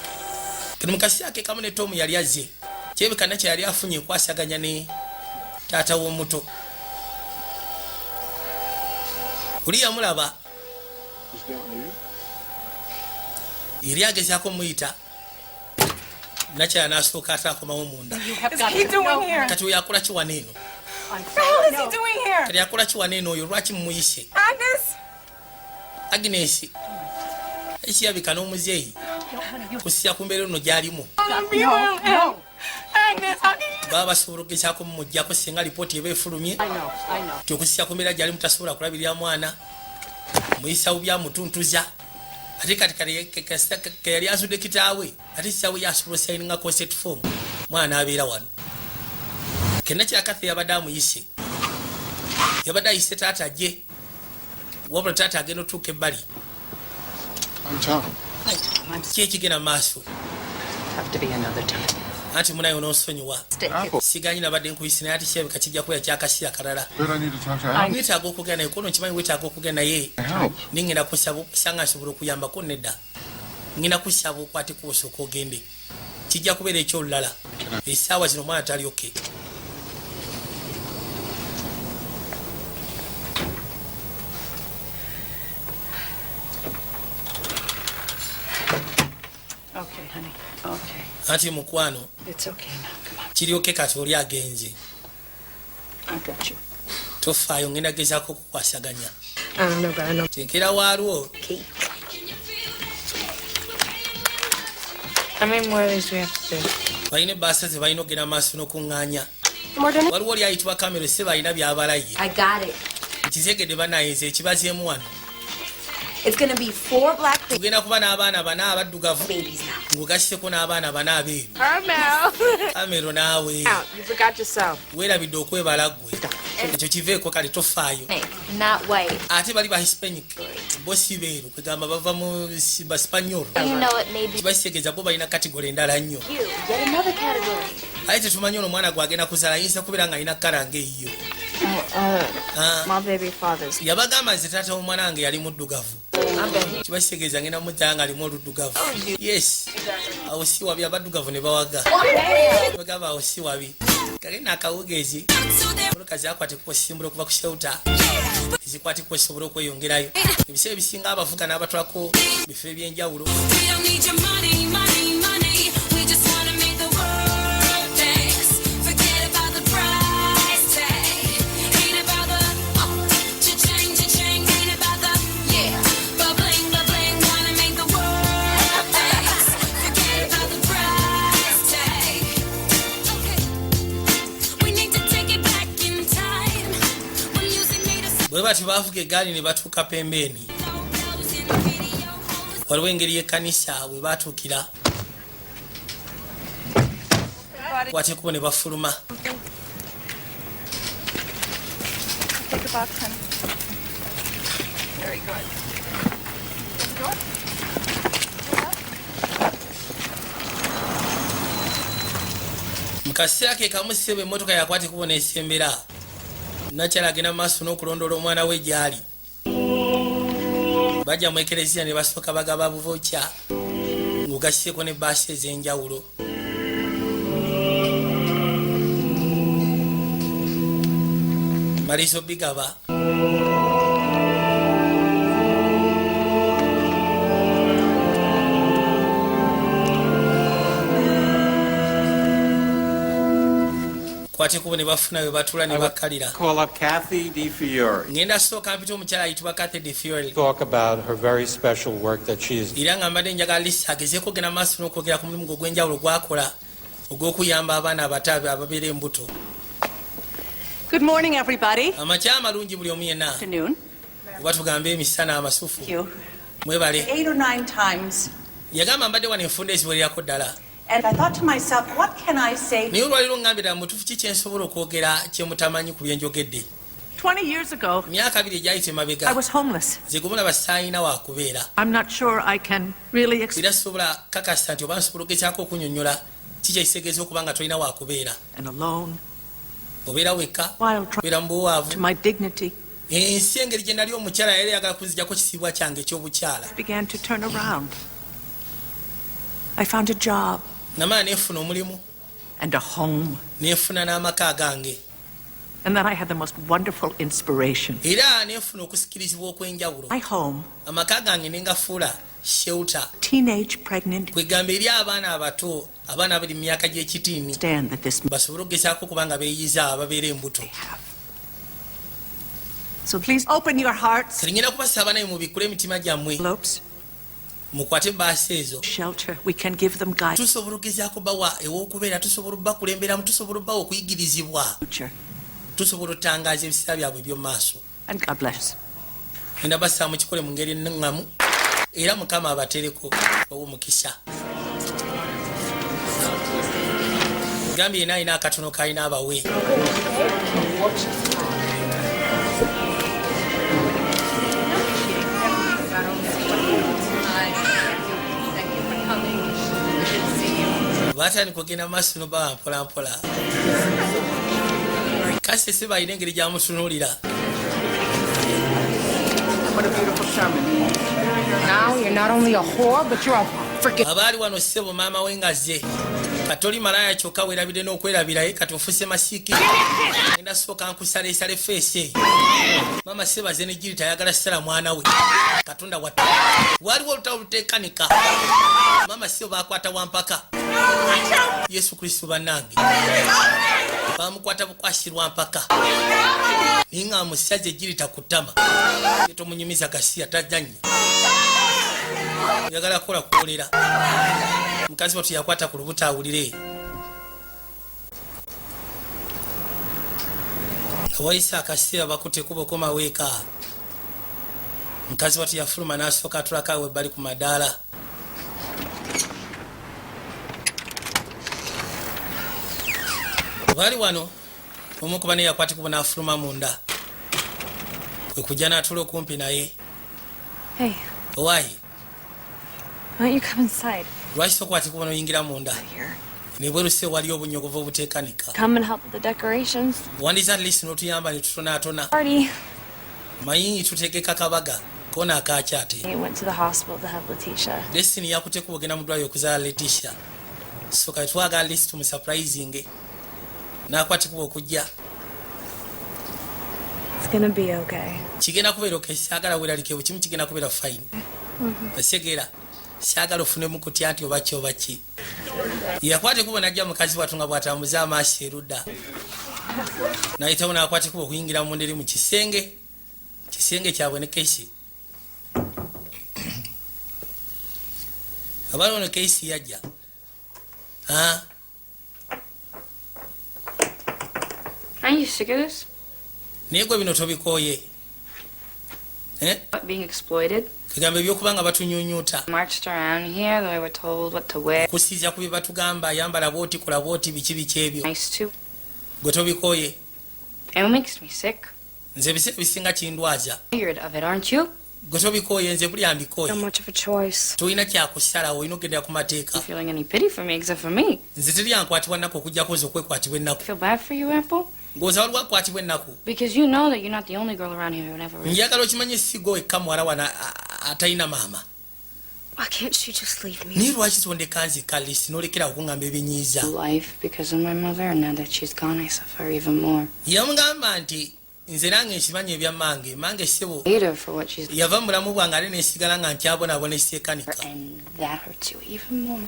Kino mu kaseera ke kamu ne Tom yali azze. Kyebeka nakyo yali afunye enkwasaganya ne taata w'omuto. Oli yamulaba. Yali agezaako muyita. Nakyala n'asooka ate akomawo munda. Kati oyo akola ki wano eno? Kati akola ki wano eno oyo lwaki mumuyise? Agnes. Ekirabika n'omuzeeyi. Kusiya ku mbeera eno gy'alimu. Baba basobola okugezaako mumuggyako singa lipooti eba efulumye. Ti okusiya ku mbeera gy'alimu tasobola kulabirira mwana. Muyisa bubi amutuntuza. Ate kati ke yali azudde kitaawe. Ate kitaawe yasobola osayininga consent form. Mwana abeera wano. Nakyala Kathy yabadde amuyise. Yabadde ayise taata ajje. Wabula taata agenda otuuka ebbali. Ki ekigenda mu maaso? Anti munayo n'onsonyiwa. Siganyi nabadde nkuyise naye ate kirabika kijja kubeera kyakasiya kalala. Weetaaga okugenda naye kono nkimanyi weetaaga okugenda naye. Ningenda kusaba okusanga nsobola okuyambako nedda. Ngenda kusaba okwate kubosooka ogende. Kijja kubeera ekyolulala. Essaawa zino omwana talyoke. honey. Okay. Anti mukwano It's okay now. Come on. kiryoke kati oli agenze I got you. tofaayo ngenda gezaako kukwasaganya I don't know, but I know. tenkera waalwo How many more of these do we have to do? balina ebbaasa ze balina okugenda maaso n'okuŋŋaanya waliwo oli ayitibwa kamero se balina byabalaye I got it. nkizegedde banayinza ekibazeemu wano It's gonna be 4 black babies. tugenda kuba n'abaana bana abaddugavu Now. ng'ogasiseko n'abaana bana abeeru Carmel. kamero naawe Out. You forgot yourself. weerabidde okwebala ggwe ekyo kiveeko kale tofaayo Not white. ate bali ba hispanic bo si beeru kwegamba bava mu baspanyol You know it may be kibakitegeeza bo balina kategole endala nnyo you. Yet another category. aye tetumanyi ono omwana gwagenda kuzaala ayinza kubeera ng'alina kala ng'eyiyo My baby father's. yabagamba nze taata w'omwana wange yali muddugavu kibakitegeeza ngenda muzala nga alimu oluddugavu yes awo si wabi abaddugavu ne bawaga bagamba awo si wabi kagenda akawugezi olukazi akwateko osimbula okuva ku shelta ezikwateko osobole okweyongerayo ebiseera ebisinga abavuga n'abatwako bifo ebyenjawulo bwe bati bavuga eggaali ne batuuka pembeeni waliwo engeri y'ekkanisa bwe batuukira watekubo ne bafuluma Take a box, honey. Very good. mu kaseera ke kamu ssebo emmotoka yakwata ekubo n'esembera nakyala agenda mu maaso n'okulondoola omwana we gy'ali bajja mu ekereziya ne basooka bagaba buvokya ng'ogasiseeko ne baasi ez'enjawulo malizo bigaba kwate kubo ne bafuna we batula ne bakkalira Call up Kathy DeFiore. ngenda sooka mpita omukyala ayitibwa Kathy DeFiore Talk about her very special work that she is. era nga mbadde njagala lisa agezeeko ogenda maaso n'okwogera ku mulimu ogw'enjawulo gwakola ogw'okuyamba abaana abato ababeera embuto. Good morning, everybody. amakya amalungi buli omu yenna Afternoon. oba tugambe emisana amasufu Thank you. mwebale 8 or 9 times. yagamba mbadde wano enfunda eziwererako ddala And I thought to myself, what can I say? naye olwaliro ngambira mutuufu ki kyensobola okwogera kyemutamanyi ku byenjogedde 20 years ago, myaka 2 egyayita I emabega was homeless. ze gumulaba saayina waakubeera I'm not sure I can really explain. era sobola kakasa nti oba nsobola ogezaako okunyonnyola kikyekisegeeza okuba nga tolina waakubeera And alone, obeera wekka while trying obeera mu buwaavu to my dignity, ensi engeri gye nali omukyala yali yagala kunzijjako kisiibwa kyange ekyobukyala began to turn around. I found a job namala neefuna omulimu and a home. neefuna n'amaka gange And then I had the most wonderful inspiration. era neefuna okusikirizibwa okw'enjawulo My home, amaka gange ne ngafuula shelter teenage pregnant, kwegamba eri abaana abato abaana bali mu myaka gy'ekitiini understand that this basobole okugezaako okuba nga beeyiza ababeera embuto. have. So please open your hearts, Ngenda kubasaba naye mubikkule emitima gyammwe envelopes, mukwate ebbaasa ezo shelter. We can give them guidance. tusobola okugezaako bawa ew'okubeera tusobola obbakulemberamu tusobola obbawa okuyigirizibwa Future. tusobola otangaaza ebiseera byabwe eby'omu maaso. And God bless. Ngenda bassaamu kikole mu ngeri ennaŋŋamu era mukama abatereko ow'omukisa. gambye yena alina akatono k'alina abawe. batandika okugenda maaso nobawa mpolampola kasi si balina engeri gyamutunuulira. What a beautiful sermon. Now you're not only a whore, but you're a freaking. abaali wano ssebo maama we ngazze katoli malaya kyokka weerabidde n'okwerabiraye kati ofuse masiiki enda sooka nkusaleesale feesi mama sebaze ne Giri tayagala sala mwana we katonda watta waliwo olutalo luteekanika mama sebo bakwata wampaka Yesu Kristo bannange bamukwata bukwasirwa mpaka ninga musajja Giri takutama tomunyumiza gasiya tajjanya yagala kola kukolera mukazi watu yakwata ku lubuto awulire wayisa akaseera bakute kubo koma weeka mukazi watu yafuluma n'asooka atulaka we bali ku madaala bali wano omu kuba naye yakwati kubo n'afuluma munda kwe kujja n'atula okumpi naye. Hey. Why? Why don't you come inside? Lwaki tokwati kuba noyingira munda nebweruse wali obunyogovu obuteekanika. Come and help with the decorations. Wandiza at least n'otuyamba ne tutonaatona. Party. Manyi tuteekeka kabaga koona akakyate. He went to the hospital to have Letitia. Destiny yakuteeka ogenda mu ddwaliro okuzaala Letitia. So kati twagala at least tumusurprising. N'akwatikuba okujja. It's gonna be okay. Kigenda kubeera okay, siagala weeralike bukimu kigenda kubeera fine. Osegeera siagala ofunemu kutya nti oba ki oba ki. Yakwate kuba najja mukazi watunga bwatambuza amaaso erudda. Nayitawo n'akwate kuba okuyingira mu ndiri mu kisenge. Kisenge kyabwe ne Keisi. Abalo ne Keisi yajja. Are you sick of this? Niegwe bino tobikooye. Being exploited. Kigamba ebyokubanga batunyunyuuta. Marched around here, though I were told what to wear. Kusiiza ku bye batugamba ayambala bwoti kola bwoti biki ebyo. Nice too. Gwe tobikooye. It makes me sick. Nze ebiseera bisinga kindwaza. Tired of it, aren't you? Gwe tobikooye nze buli ambikooye. Not much of a choice. Tulina kyakusalawo olina ogendera ku mateeka. Feeling any pity for me except for me? Nze teri ankwatibwa nnaku okujjako nze okwekwatibwa ennaku. Feel bad for you, Apple? Ng'oza waliwo akwatibwa ennaku. Because you know that you're not the only girl around here who never is. Njagala okimanye sigo wekka muwala wana atalina maama. Why can't you just leave me? Naye lwaki tondeka nzekka Lisi n'olekera okuŋŋamba ebinyiiza. Life because of my mother, and now that she's gone, I suffer even more. Yamugamba nti nze nange nkimanyi ebya mange. Mange ssebo Hate her for what she's done. yava mu bulamu bwange ate neesigala nga nkyabonabona esseekanika. And that hurts you even more.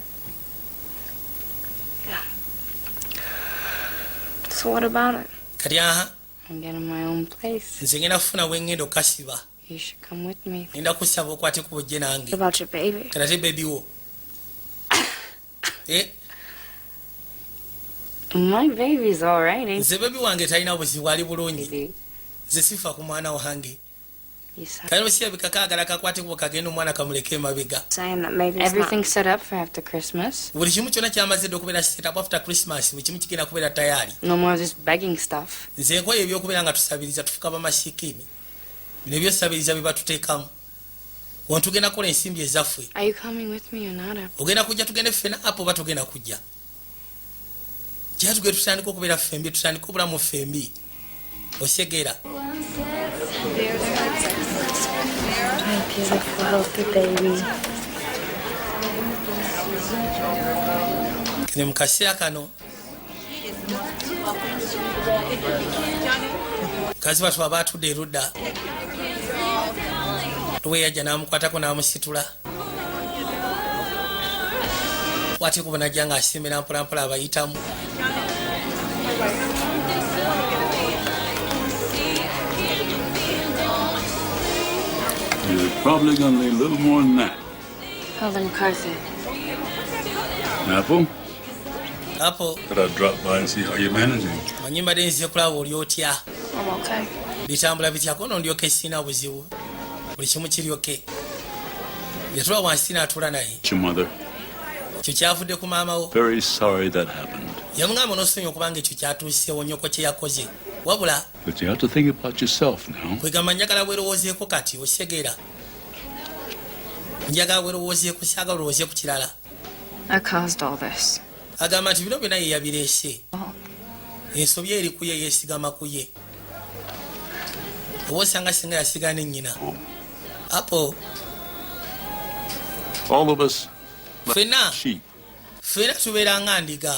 Yeah. So what about it? Kati I'm getting my own place. nze ngenda kufuna bwengenda okukasiba. You should come with me. Ngenda kusaba okwate ku bujje nange. What about your baby? Kati ate bebi wo. My baby's all right, ain't Nze bebi wange talina buzibu ali bulungi. he? Nze sifa ku mwana wange. You said Kale osirabika kaagala kakwate kuba kagenda omwana kamuleke emabega. Saying that maybe it's not. everything's set up for after Christmas. Buli kimu kyonna kyamaze dde okubeera set up after Christmas. Buli kimu kigenda kubeera tayari. No more of this begging stuff. Nze enkoye ebyokubeera nga tusabiriza tufuka bamasikiini. Bino ebyosabiriza bye batuteekamu. Wantugenda kukola ensimbi ezaffe. Are you coming with me or not? Ogenda kujja tugende ffena apo oba togenda kujja. Kya tugenda tutandika okubeera ffembi tutandika obulamu ffembi. Osegeera. My beautiful, healthy baby. Kene mu kaseera kano mukazi watu aba atudde erudda. Luwe yajja n'amukwatako n'amusitula. Wati kuba najja ng'asimbira mpolampola abayitamu. You're probably going to need a little more than that. Father McCarthy. Apple, Apo could I drop by and see how you're managing? manyi mbadde nzize kulaba oli otya. I'm okay. Bitambula bitya kono ndyoke sina buzibu. Buli kimu kiryoke. Yatula wansi n'atuula naye. Your mother. Ekyo kyavudde ku maama wo. Very sorry that happened. Yamugamba n'osonyiwa okubanga ekyo kyatuuseewo nnyoko kye yakoze. Wabula But you have to think about yourself now. kwegamba njagala bwerowoozeeko kati osegeera. Njagala bwerowoozeeko siagala olowooze ku kirala. I caused all this. Agamba nti bino byonna ye yabireese. Ensobi eri ku ye yeesigama ku ye. Oba osanga singa yasigala ne nnyina. Apo All of us, ffenna sheep. Fera tubeera nga ndiga.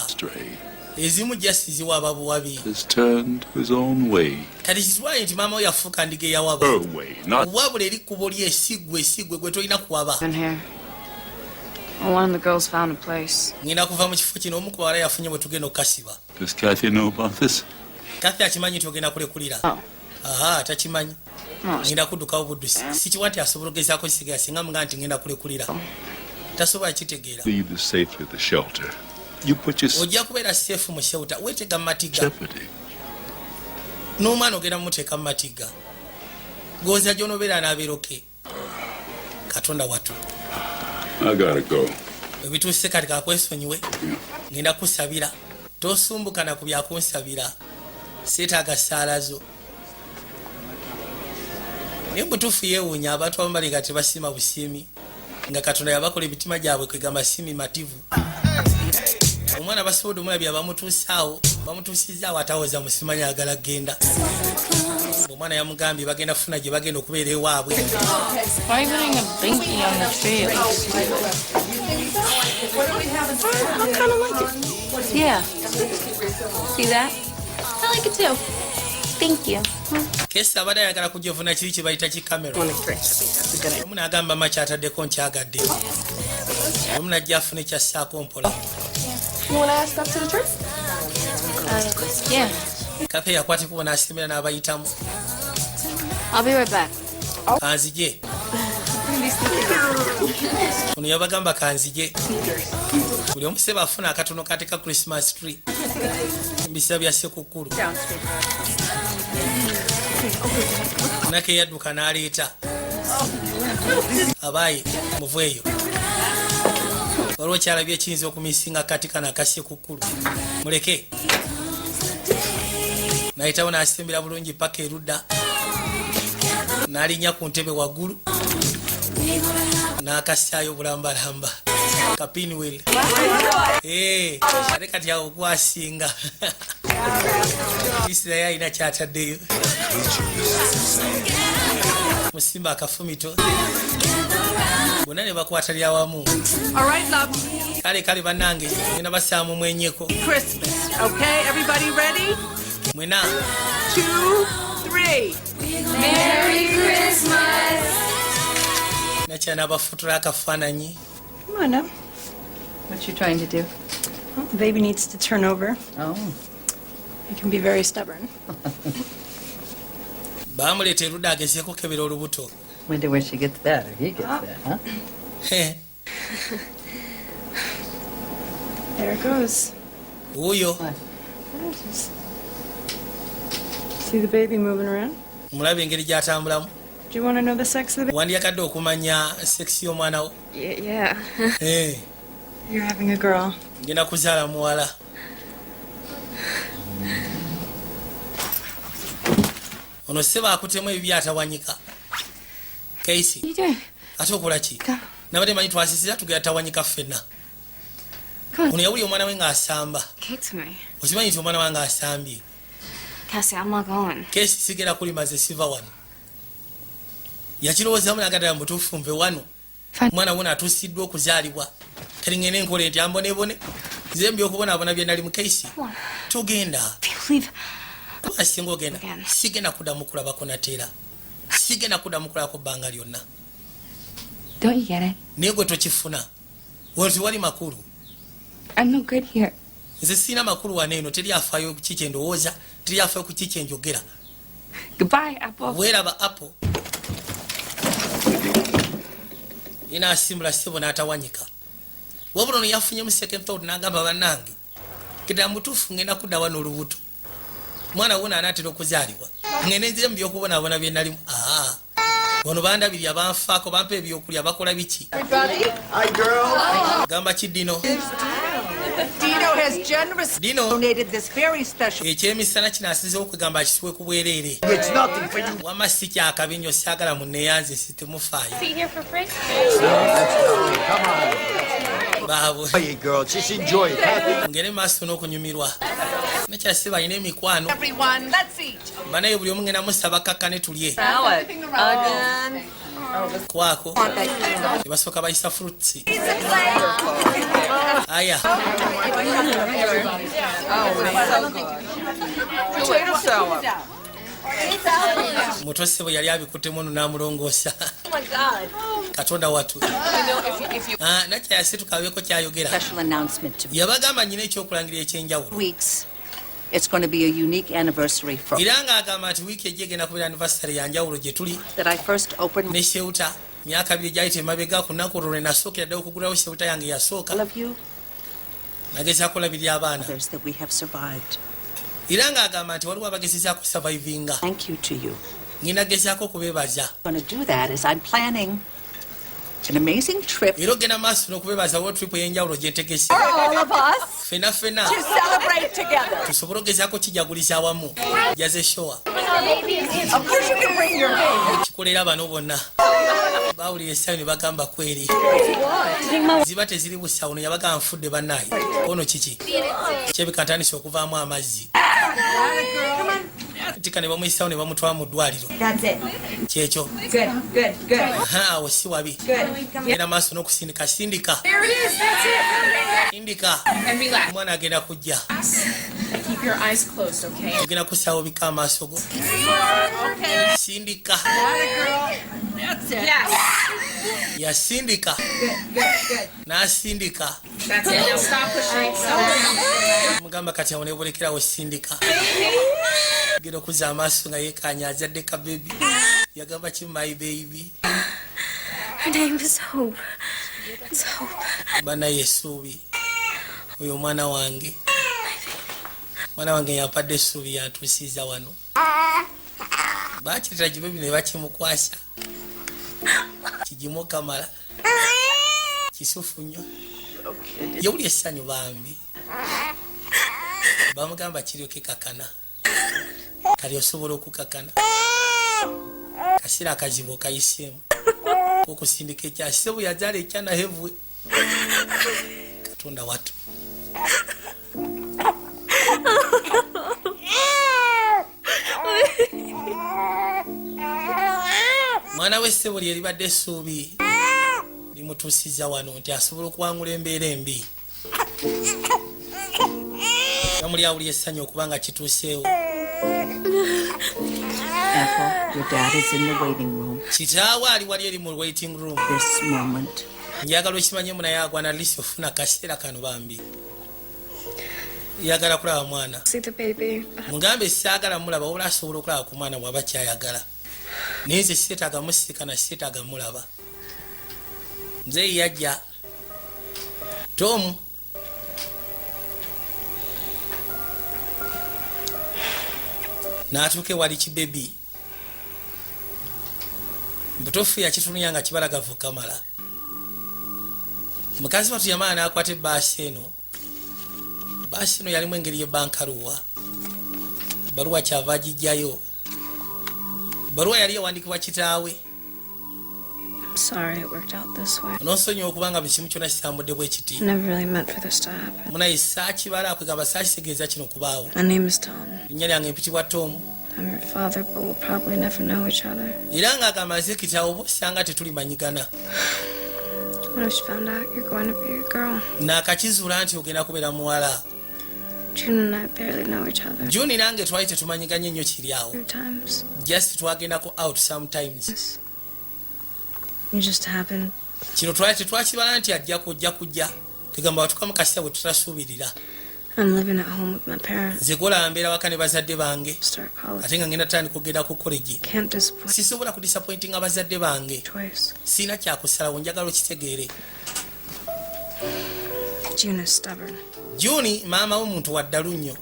Ezimu just ziwaba buwabi. Has turned his own way. Kati kitwaye nti maama we yafuuka ndiga eyawaba. Her way, not wabula erikkubo ly'esigwe gwe tolina kuwaba. One of the girls found a place. Ngenda kuva mu kifo kino omu ku bawala yafunye bwe tugenda okukasiba. Does Kathy know about this? Kathy akimanyi nti ogenda kulekulira. Aha, takimanyi. Ngenda kuddukawo buddusi. Sikiwa nti asobola ogezaako kisigaye singa muga nti ngenda kulekulira. Tasobola kitegeera. Leave this safely at the shelter. You put your ojja kubeera seefu mu shelter. Weetega mu matiga. jeopardy. N'omwana ogenda mumuteeka mu matiga. Gonza gy'onoobeera n'abeeroke. Katonda watu. I gotta go. Ebituuse kati kakwesonyiwe. Ngenda kusabira. Tosumbuka na ku byakunsabira. Seetaaga ssaala zo. Naye butuufu yeewuunya abantu abamu balinga tebasiima busiimi nga Katonda yabakola emitima gyabwe kwegamba siimi mativu. Omwana basobodde omulabya bamutuusizaawo atawoza musimanyi ayagala genda. Omwana yamugambye bagenda funa gye bagenda okubeera ewaabwe. Why are you putting a binky on the tree? I kind of like it. Yeah. See that? I like it too. Thank you. Kesi abadde ayagala kujevuna kiri kye bayita ki kamera. Omu n'agamba maki ataddeko nkyagadde. Omu najja afune kyassaako mpola. You want to ask up to the trip? Yeah. Kafe yakwatikubo n'asemera n'abayitamu. I'll be right back. Kanzije. Ono yabagamba kanzije. Buli omu seba afuna akatono kateeka Christmas tree. Mbisa bya Ssekukkulu. Nake yadduka n'aleeta. Abaayi muveeyo. Waliwo kyalabye ekiyinza okumisinga katika na Ssekukkulu. Muleke. Nayitawo n'asembera bulungi paka erudda. N'alinnya ku ntebe waggulu. N'akassaayo bulambalamba. Kapinwell. Ate kati awo okwasinga. Isirayi alina kyataddeyo. Musimba akafumito. Bonna ne bakwatalira wamu. Kale bannange ngenda bassaamu mwenyeko. Christmas, okay? Everybody ready? Mwena. 2, 3. Merry Christmas. Nakyana abafutura akafaananyi. Come on now. What you trying to do? Well, the baby needs to turn over. Oh. He can be very stubborn. Baamuleeta erudda agezeeko kebera olubuto. Wonder where she gets that, or he gets that, huh? There it goes. Wuuyo. See the baby moving around? Mulaba engeri gy'atambulamu. Do you want to know the sex of the baby? Wandyagadde okumanya sekisi y'omwana wo. Yeah. You're having a girl. Ngenda kuzaala muwala. Ono seba akutemu ebibi atawanyika. Casey. Ate okola ki? Nabadde manyi twasisira tugenda tawanyika ffenna. Ono yawulya omwana we ng'asamba. Okimanyi nti omwana wange asambye. Cassie, I'm not going. Casey sigera kulimaze siva wano. Yakirowoozamu n'agadala mu butuufu nve wano. Omwana wona atuusiddwa okuzaalibwa. Kati ngende nkole nti ambonebone. Nze mbi okubonaabona bye nali mu Casey. Tugenda. Asinga ogenda. Sigenda kuddamu kulabako nateera. Sigenda kuddamu kulabako bbanga lyonna. Don't you get it? Naye gwe tokifuna. Wano wali makulu. I'm no good here. Nze sirina makulu wano eno teri afaayo ku kiki endowooza, teri afaayo ku kiki enjogera. Goodbye, Apple. Weeraba Apple. Yena asimbula ssebo n'atawanyika. Wabula ono yafunyemu second thought n'agamba bannange. Kidda mutuufu ngenda kudda wano olubuto. Mwana wona anaatera okuzaalibwa. Ngende nzire mu byokubonaabona bye nalimu. Wano bandabirya banfaako bampa ebyokulya bakola biki? Gamba ki Dino? Dino has generously donated this very special. Ekyemisana kino asizeewo okugamba akisiwe ku bwereere. Wamma si kyakabi nnyo saagala munneeyanze sitemufaayo. Baabwe. Ngere maaso n'okunyumirwa. Nekyasi balina emikwano. Banaye buli omu ngenda musaba kakkane tulye. Kwako. Tebasooka bayisa fruits. aya mutose bwe yali abikuttemu ono n'amulongoosa katonda watu nakyayase tukabeeko kyayogera yabagamba nyina ekyokulangirira ekyenjawulo It's going to be a unique anniversary for era ng'agamba nti wiiki ejja egenda kubeera anniversary ya njawulo gye tuli that I first opened ne Seuta myaka 2 gyayita emabega ku nnaku olwo lwe nasookera ddala okugulawo Seuta yange yasooka nagezaako olabirira abaana era ng'agamba nti waliwo abagezezaako survivinga ngina gezaako okubeebaza an amazing trip era ogenda maaso n'okubeebaza wo trip ey'enjawulo gye ntegese fena tusobole ogezaako kijaguliza awamu jaze showa kikolera bano bonna bawulira essayo ne bagamba kweri ziba teziri busawo no yabagamba nfudde bannaayi ono kiki kyebikantandisa okuvaamu amazzi tika ne bamuyisawo ne bamutwala mu ddwaliro kyekyo awo si wabi genda maaso n'okusindika sindika omwana agenda kujja ogenda kusaawo bika amaaso go sindika yasindika n'asindika mugamba kati awo nebolekerawo sindika genda okuza amaaso nga yekanya azadde ka bebi yagamba ki my baby Her name is Hope. It's Hope. Bana Yesubi oyo mwana wange yapadde essuubi yantuusiza wano bakirira kibebi ne bakimukwasa kigimu kamala kisufu nnyo yewuli essanyu bambi bamugamba kiryoke kakana kali osobola okukakana kasira akazibu okayiseemu okusindika ekyasize bwe yazaala ekyana hevwe katonda watu mwana w'essebo lye libadde essuubi limutuusiza wano nti asobola okuwangula embeera embi bamuli awulya essanyu okuba nga kituuseewo kitaawe ali wali eri mu waiting room njagala okimanye munaye agwana lisi ofuna kaseera kano bambi yagala kulaba mwana mugambe saagala mulaba wabula asobola okulaba ku mwana bw'aba kyayagala naye nze seetaaga musiikana seetaaga mulaba nze yajja Tom n'atuuke wali kibebi mbutofu yakitunuya nga kibalagavu kamala mukazi watu yamala n'akwata ebbaasi eno yalimu engeri y'ebbankaluwa baluwa kyava agijjayo baluwa yali yawandiikibwa kitaawe n'onsonyiwa okubanga buli kimu kyonna kitambudde bwe kiti munaye saakibala kwegamba saakitegeeza kino kubaawo linnya lyange mpitibwa Tom era ng'agamba nze kitaawe oba osanga tetulimanyigana n'akakizuula nti ogenda kubeera muwala June nange twali tetumanyiganye nnyo kiri awo just twagendako out sometimes kino twali tetwakibala nti ojja kujja tegamba watukamu kasita bwe tutasuubirira nze golaba mbeera waka ne bazadde bange ate nga ngenda tandika okugenda ku college sisobola kudisappointinga abazadde bange siina kyakusalawo njagala okitegeere Juni maama w'omuntu waddalu nnyo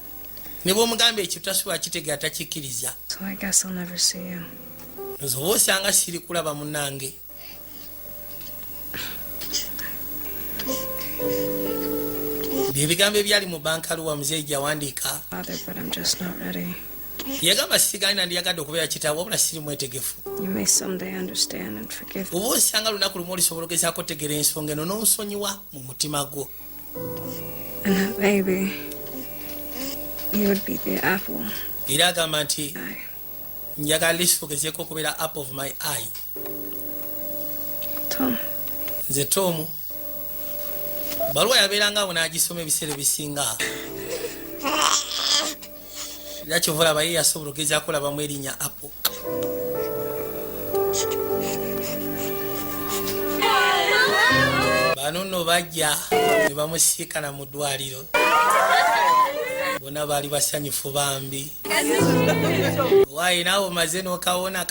ne bw'omugamba ekyo tasobola kitegeera takikkiriza oba osanga siri kulaba munnange byebigambo ebyali mu bankaluwa muzeeyi gyawandiika yagamba sigalina ndiyagadde okubeera kitaawe wabula siri mwetegefu oba osanga lunaku lumu olisobola ogezaako otegeera ensonga eno n'onsonyiwa mu mutima gwo era agamba nti njagala lisi ogezeeko okubeera apple of my eye nze Tom baluwa yabeeranga abo n'agisoma ebiseera ebisinga era kyova olaba ye yasobola ogezaako olabamu erinnya Apple. bano nno bajja ne bamusiikana mu ddwaliro bonna baali basanyufu bambi. waayi naawe omaze n'okawona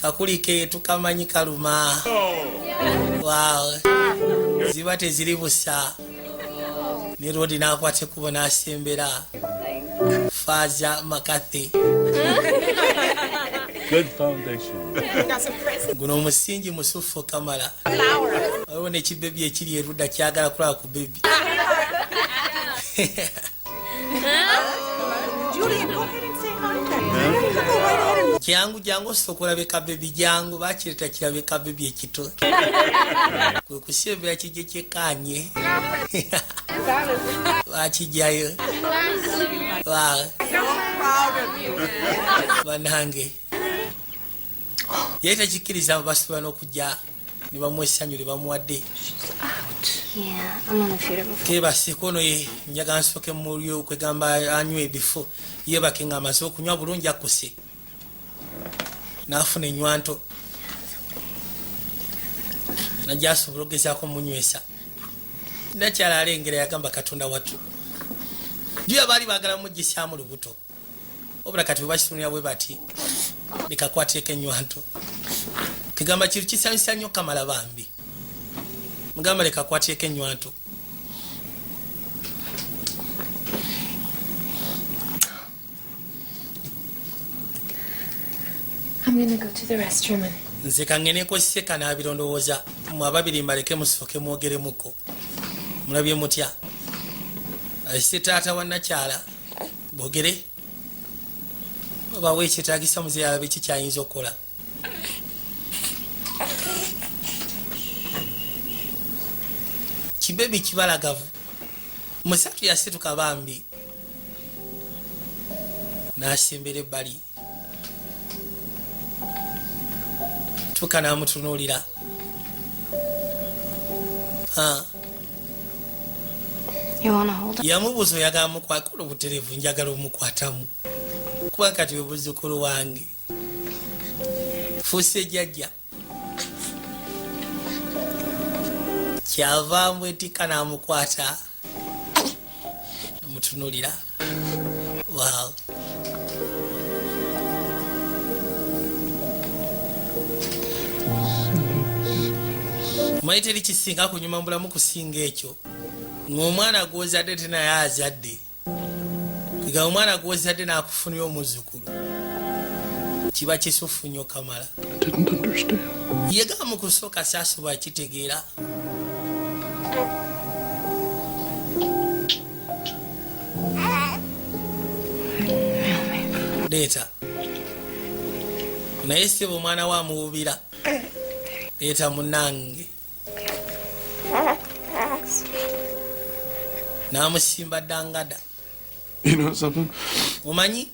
kakulike tukamanyi kaluma. waaw ziba teziri busa. ne Rodi n'akwata ekkubo n'asembera Faaza Makathi. Good foundation. guno omusingi musufu Kamala. waliwo nekibebi ekiri erudda kyagala kulaba ku bebi. jangu osooka olabe kabebi jangu bakireta kirabe kabebi ekito kwe kusembera kijje kyekanye bakijjayo banange yali takikkiriza basobola n'okujja ne bamuwa essanyu lye bamuwadde. kebaseko ono ye njagala nsooke mulyo kwegamba anywa ebifo yebake nga amaze okunywa bulungi akuse n'afuna enywanto najja asobola ogezaako munywesa. nakyala alengera yagamba Katonda wattu juya baali baagala muggisaamu lubuto obula kati bwe bakitunira bwe bati lekakwateeko enywanto kegamba kintu kisanyusa nnyo Kamala bambi mugamba lekakwateeko enywanto. I'm gonna go to the restroom and... nze kangeneko seka n'abirondowooza mwe ababiri mbaleke musooke mwogeremuko. mulabye mutya ayise taata wa nakyala boogere obawo ekyetaagisa muzeeyi alabe kikyayinza okukola. kibebi kibalagavu musatu yasituka bambi n'asembera ebbali tuka n'amutunuulira. yamubuuza oyagala mukwakula obutereevu njagala omukwatamu kuba kati we buzzukulu wange fuuse jjajja. kyava mbwetika n'amukwata amutunulira. waaw manyi teri kisinga kunyuma mbulamu kusinga ekyo ng'omwana gw'ozadde tenaye azadde nga omwana gw'ozadde n'akufunira omuzzukulu kiba kisufu nnyo Kamala. yegamba mu kusooka saasobola kitegeera. leeta naye siba omwana wa muwubira leeta munange n'amusimba ddangada. You know something? omanyi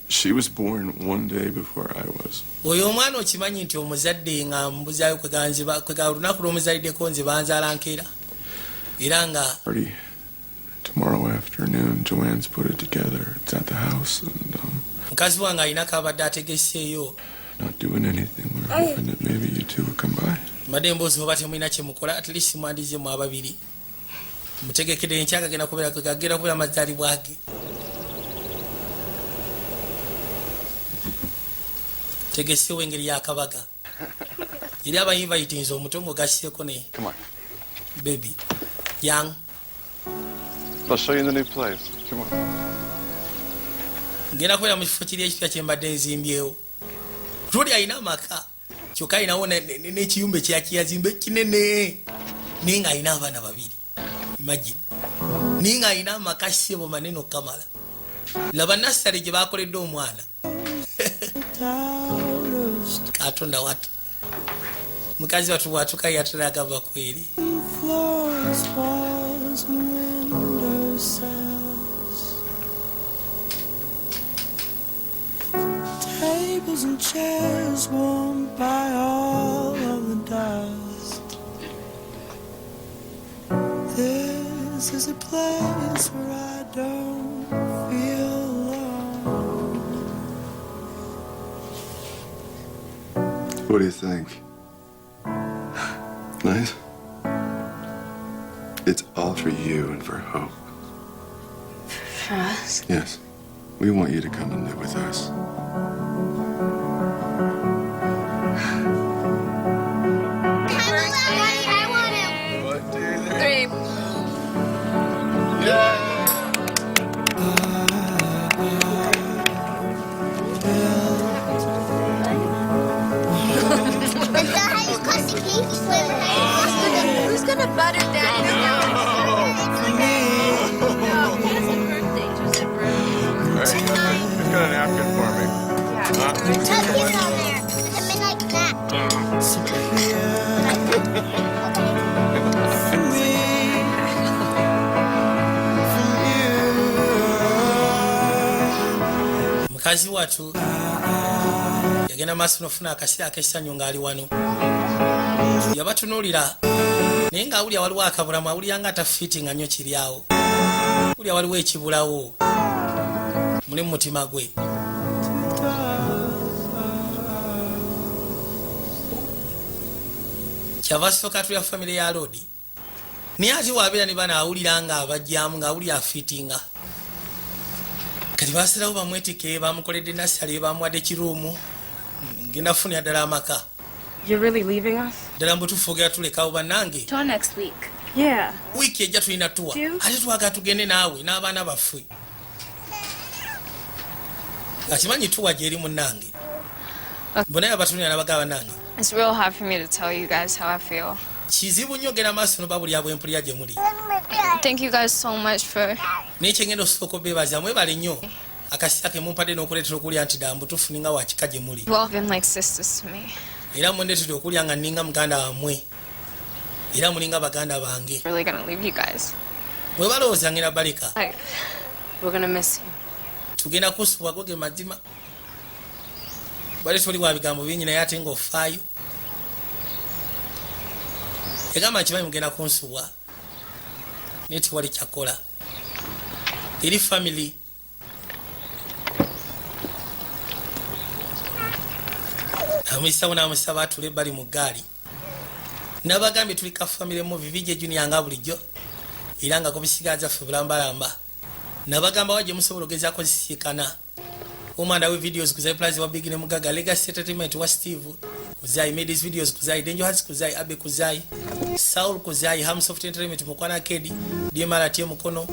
She was born one day before I was. oyo omwana okimanyi nti omuzadde nga mbuzaayo kwega olunaku lw'omuzaliddeko nze banzaala nkeera era nga Tomorrow afternoon, Joanne's put it together. It's at the house, and mukazi wange alinako abadde ategeseeyo. Not doing anything. We're hoping that maybe you two would come by. Madde emboozi oba temulina kye mukola at least mwandize mu ababiri mutegekedde enkyaka genda kubeera amazaalibwa ge. tegeseewo engeri y'akabaga eri abayinvayitinze omutongo gasseeko ne baby young. I'll show you the new place. Come on. ngenda kubeera mu kifo kiri ekipya kye mbadde nzimbyewo. Rodi alina amaka kyokka alinawo n'ekiyumba kyakiyazimba kinene naye nga alina abaana babiri. Imagine naye nga alina amaka ssebo manene Kamala. laba nassale gye baakoledde omwana. Katonda watu mukazi watu bwatuka yatala agamba kweri. Tables and chairs worn by all of the dust. is a place where I don't feel alone. What do you think? Nice? It's all for you and for Hope. For us? Yes. We want you to come and live with us. I want him. 1, 2, 3. 3. Who's gonna butter Daddy? He's got a napkin for me. Tuck it on there. It's a midnight snack. mukazi watu yagenda maaso nofuna akaseera ak'essanyu ng'ali wano yabatunuulira naye ng'awulya waliwo akabulamu awulira nga atafiitinga nnyo kiri awo awulya waliwo ekibulawo muli mu mutima gwe kyava sooka tulya famire ya loodi naye ate waabeera ne bana awulira nga abajjamu ng'awulira afiitinga kati basirawo bamwetike bamukoledde nasale bamuwadde kiruumu ngenda funira ddala amaka. You're really leaving us? ddala mbutuufu ogera tulekawo bannange Till next week. Yeah. wiiki ejja tulina tuwa ate twagala tugende naawe n'abaana baffe akimanyi tuwa gyeri munnange bonaye abatunira nabaga bannange It's real hard for me to tell you guys how I feel. kizibu nnyo ogenda maaso noba buli abwempulira gye muli Thank you guys so much for... naye kyengenda osooka obeebaza mwebale nnyo akaseera ke mumpadde n'okuleetera okulya nti ddala mbutuufu ninga wakika gye muli You've all been like sisters to me. era mwendeetedde okulya nga nninga muganda wammwe era mulinga baganda bange I'm really gonna leave you guys. bwe balowooza ngenda baleka We're gonna miss you. tugenda kusubwago ge mazima bale toli wa bigambo bingi naye ate ng'ofaayo egamba nkimanyi mugenda kunsubwa naye tiwali kyakola eri family amuyisawo n'amusaba atule bali mu ggaali nabagambye tuli ka family movie vijje junior nga bulijjo era nga kubisigaza ffe bulambalamba nabagamba wajje musobola ogezaako zisiikana omwanda we videos kuzayi plaza wa big ne mugaga legacy entertainment wa Steve kuzayi made his videos kuzayi Danger Hearts kuzayi Abe kuzayi Saul kuzayi Hamsoft Entertainment mukwana kedi DMR tie mukono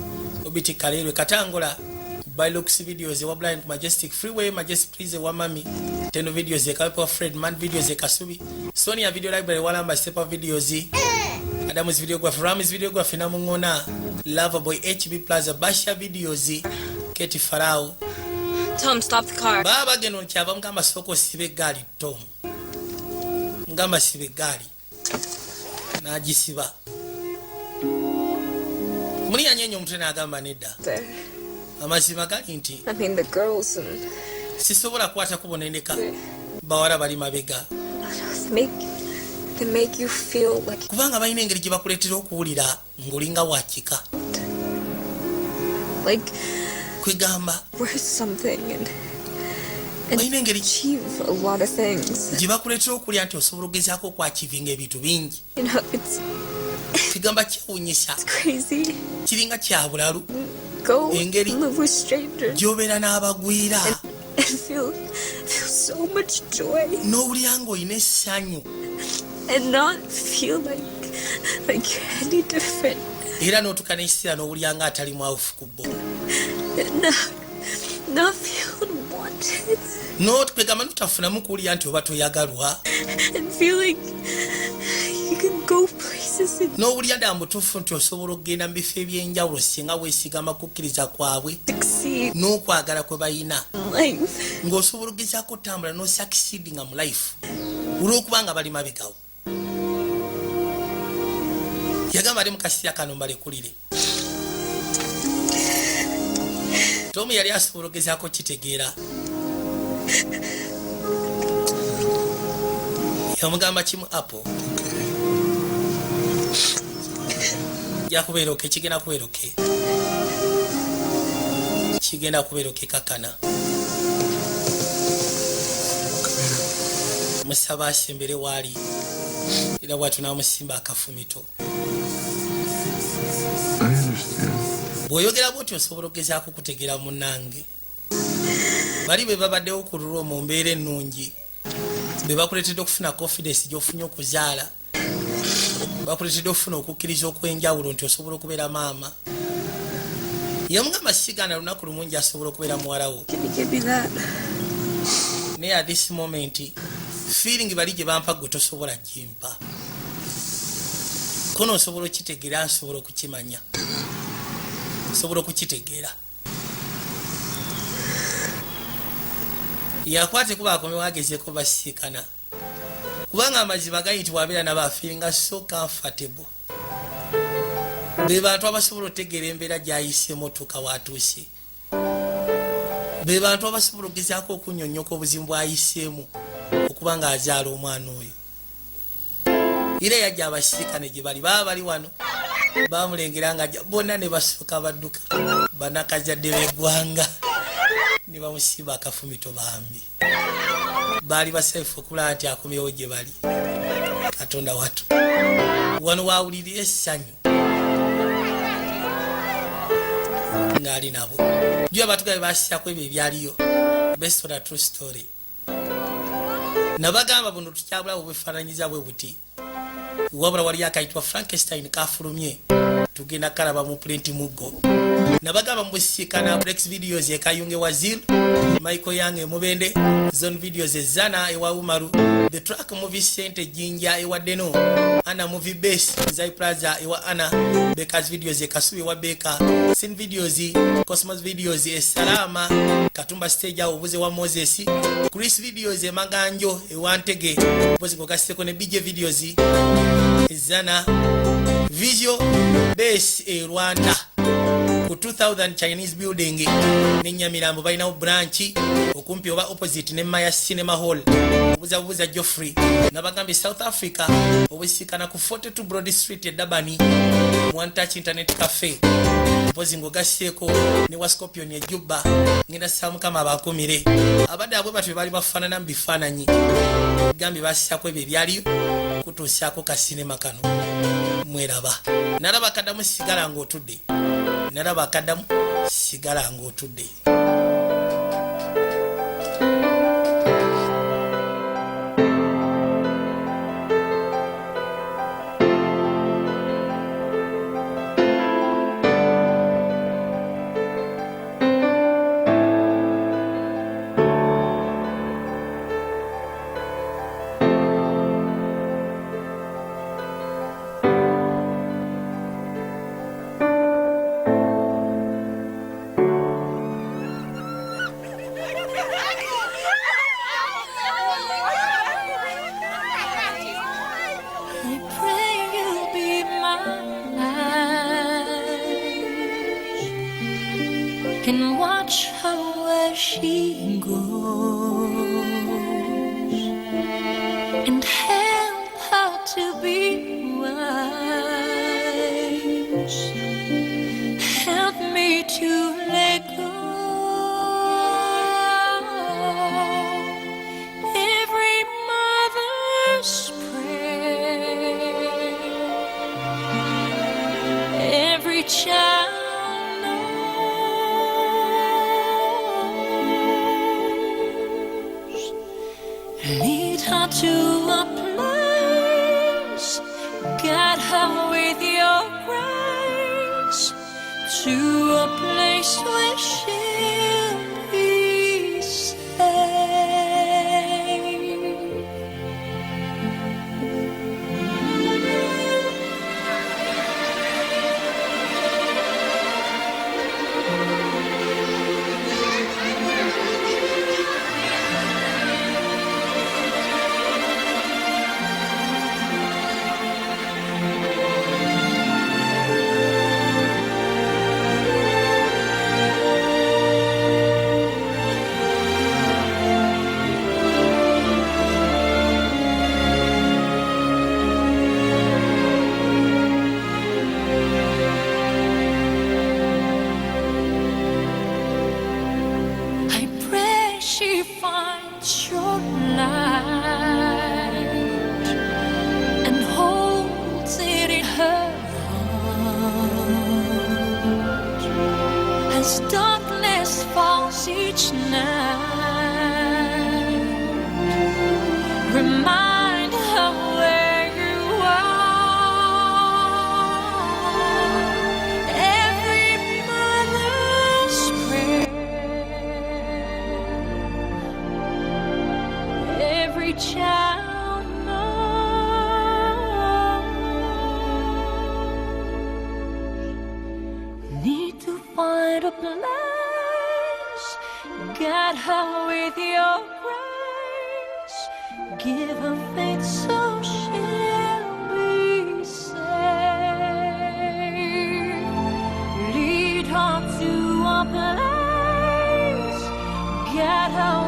obiti kalelwe katangola Bilux videos wa Blind Majestic Freeway Majestic Please wa Mami Tendo videos ya Kapo Fred Man videos ya Kasubi Sonia video library walamba Stepa videos Adamus videograph Ramis videograph na mungona Loverboy HB Plaza Basha videos Keti Farao Tom, stop the car. baba geno nkyava mugamba soko sibe gali Tom mugamba sibe gali n'agisiba muli yanyenyo omutwe n'agamba nedda amazima gali nti I mean, the girls and sisobola kukwata kubonendeka bawala bali mabega they make you feel like kubanga balina engeri gye bakuleetera okuwulira ng'olinga wakika kwegamba we're something and balina engeri achieve a lot of things. gye bakuleetera okulya nti osobola ogezaako okwakivinga ebintu bingi You know, it's kwegamba kyewuunyisa crazy. kiringa kya bulalu Go engeri live with strangers gy'obeera n'abagwira and feel so much joy n'owulira ng'olina essanyu and not feel like you're any different. era n'otuuka n'ekiseera n'owulira nga atali mwawufu ku bo And not feel wanted n'okwegamba notutafunamu kuwulira nti oba toyagalwa and feel like you can go places and n'owulira ddala mutuufu nti osobola okugenda mu bifo ebyenjawulo singa weesigama kukkiriza kwabwe succeed n'okwagala kwe balina in life. ng'osobola ogezaako otambula n'osucceedinga mu life olw'okuba nga bali mabegawo yagamba ali mu kaseera kano mbalekulire Tomu yali asobola ogezaako kitegeera yamugamba kimu Apple kijja kubeera oke, kigenda kubeera oke, kigenda kubeera oke kakana. Musaba asembere waali era bwatu namusimba akafumito. Bw'oyogera bw'otyo osobola okugezaako kutegeera munnange. Bali be babaddewo ku lulwo mu mbeera ennungi, be bakuleetedde okufuna confidence gy'ofunye okuzaala, bakuleetedde okufuna okukkiriza okw'enjawulo nti osobola okubeera maama. Yamugamba sigaana lunaku lumungi asobola okubeera muwala wo. Naye at this moment feeling bali gye bampa gwe tosobola gimpa. Kono osobola okitegeera, nsobola okukimanya, osobola okukitegeera. Yakwate kuba akomewo agezeeko basiikana, kubanga amazima gali nti wabeera nabo feeling so comfortable. Be bantu abasobola otegeera embeera gy'ayiseemu otuuka waatuuse. Be bantu abasobola okugezaako okunnyonnyoka obuzibu bw'ayiseemu okuba ng'azaala omwana oyo. Era yajja abasiikane gye bali, baba bali wano, bamulengera nga bonna ne basooka badduka, bannakazadde b'eggwanga ne bamusiba akafumito bambi. Baali basaifu okulaba nti akomyewo gye bali. Katonda watu wano waawulirira essanyu ng'ali nabo. Jjo abatugabe baasisyako ebyo ebyaliyo, based on a true story. Nabagamba buno tukyabulawo bwefaananyiza bwe buti, wabula wali akayitibwa Frankenstein kafulumye, tugenda kalaba mu print muggo. Nabagamba mbwesiikana Breaks Videos ekayunge Wazir, Michael Yange Mubende, Zone Videos ezana ewa Umaru, The Track Movie Center Jinja ewa Deno, Ana Movie Base Zai Plaza ewa Ana, Bekas Videos ekasubi ewa Beka, Sin Videos, Cosmos Videos Salama, Katumba Stage obuze wa Moses, Chris Videos Maganjo ewa Ntege, bozi gogaseko ne BJ Videos ezana, Visual Base e Rwanda ku 2000 Chinese building ne Nyamirambo balinawo branch okumpi oba opposite ne Maya Cinema Hall. Obuza Geoffrey nabagambe South Africa obusikana ku 42 Broad Street e Dabani, One Touch Internet Cafe bozi ngogaseko ne wa Scorpion e Juba ngenda samu kama abakomire abadde abwe batwe bali bafanana mbifananyi gambi basako ebyo byaliyo kutuusyako ka cinema kano. Mweraba naraba kadamu sigala ng'otudde, naraba kadamu sigala ng'otudde. And watch her where she goes and help her to be wise. Help me to let go. Every mother's prayer, every child lead her to a place, guide her with your grace, to a place where she'll be safe. light and holds it in her heart as darkness falls each night. Remind her where you are. Every mother's prayer, every child knows. Need to find a place, guide her with your grace, give her faith so she'll be saved. Lead her to a place, guide her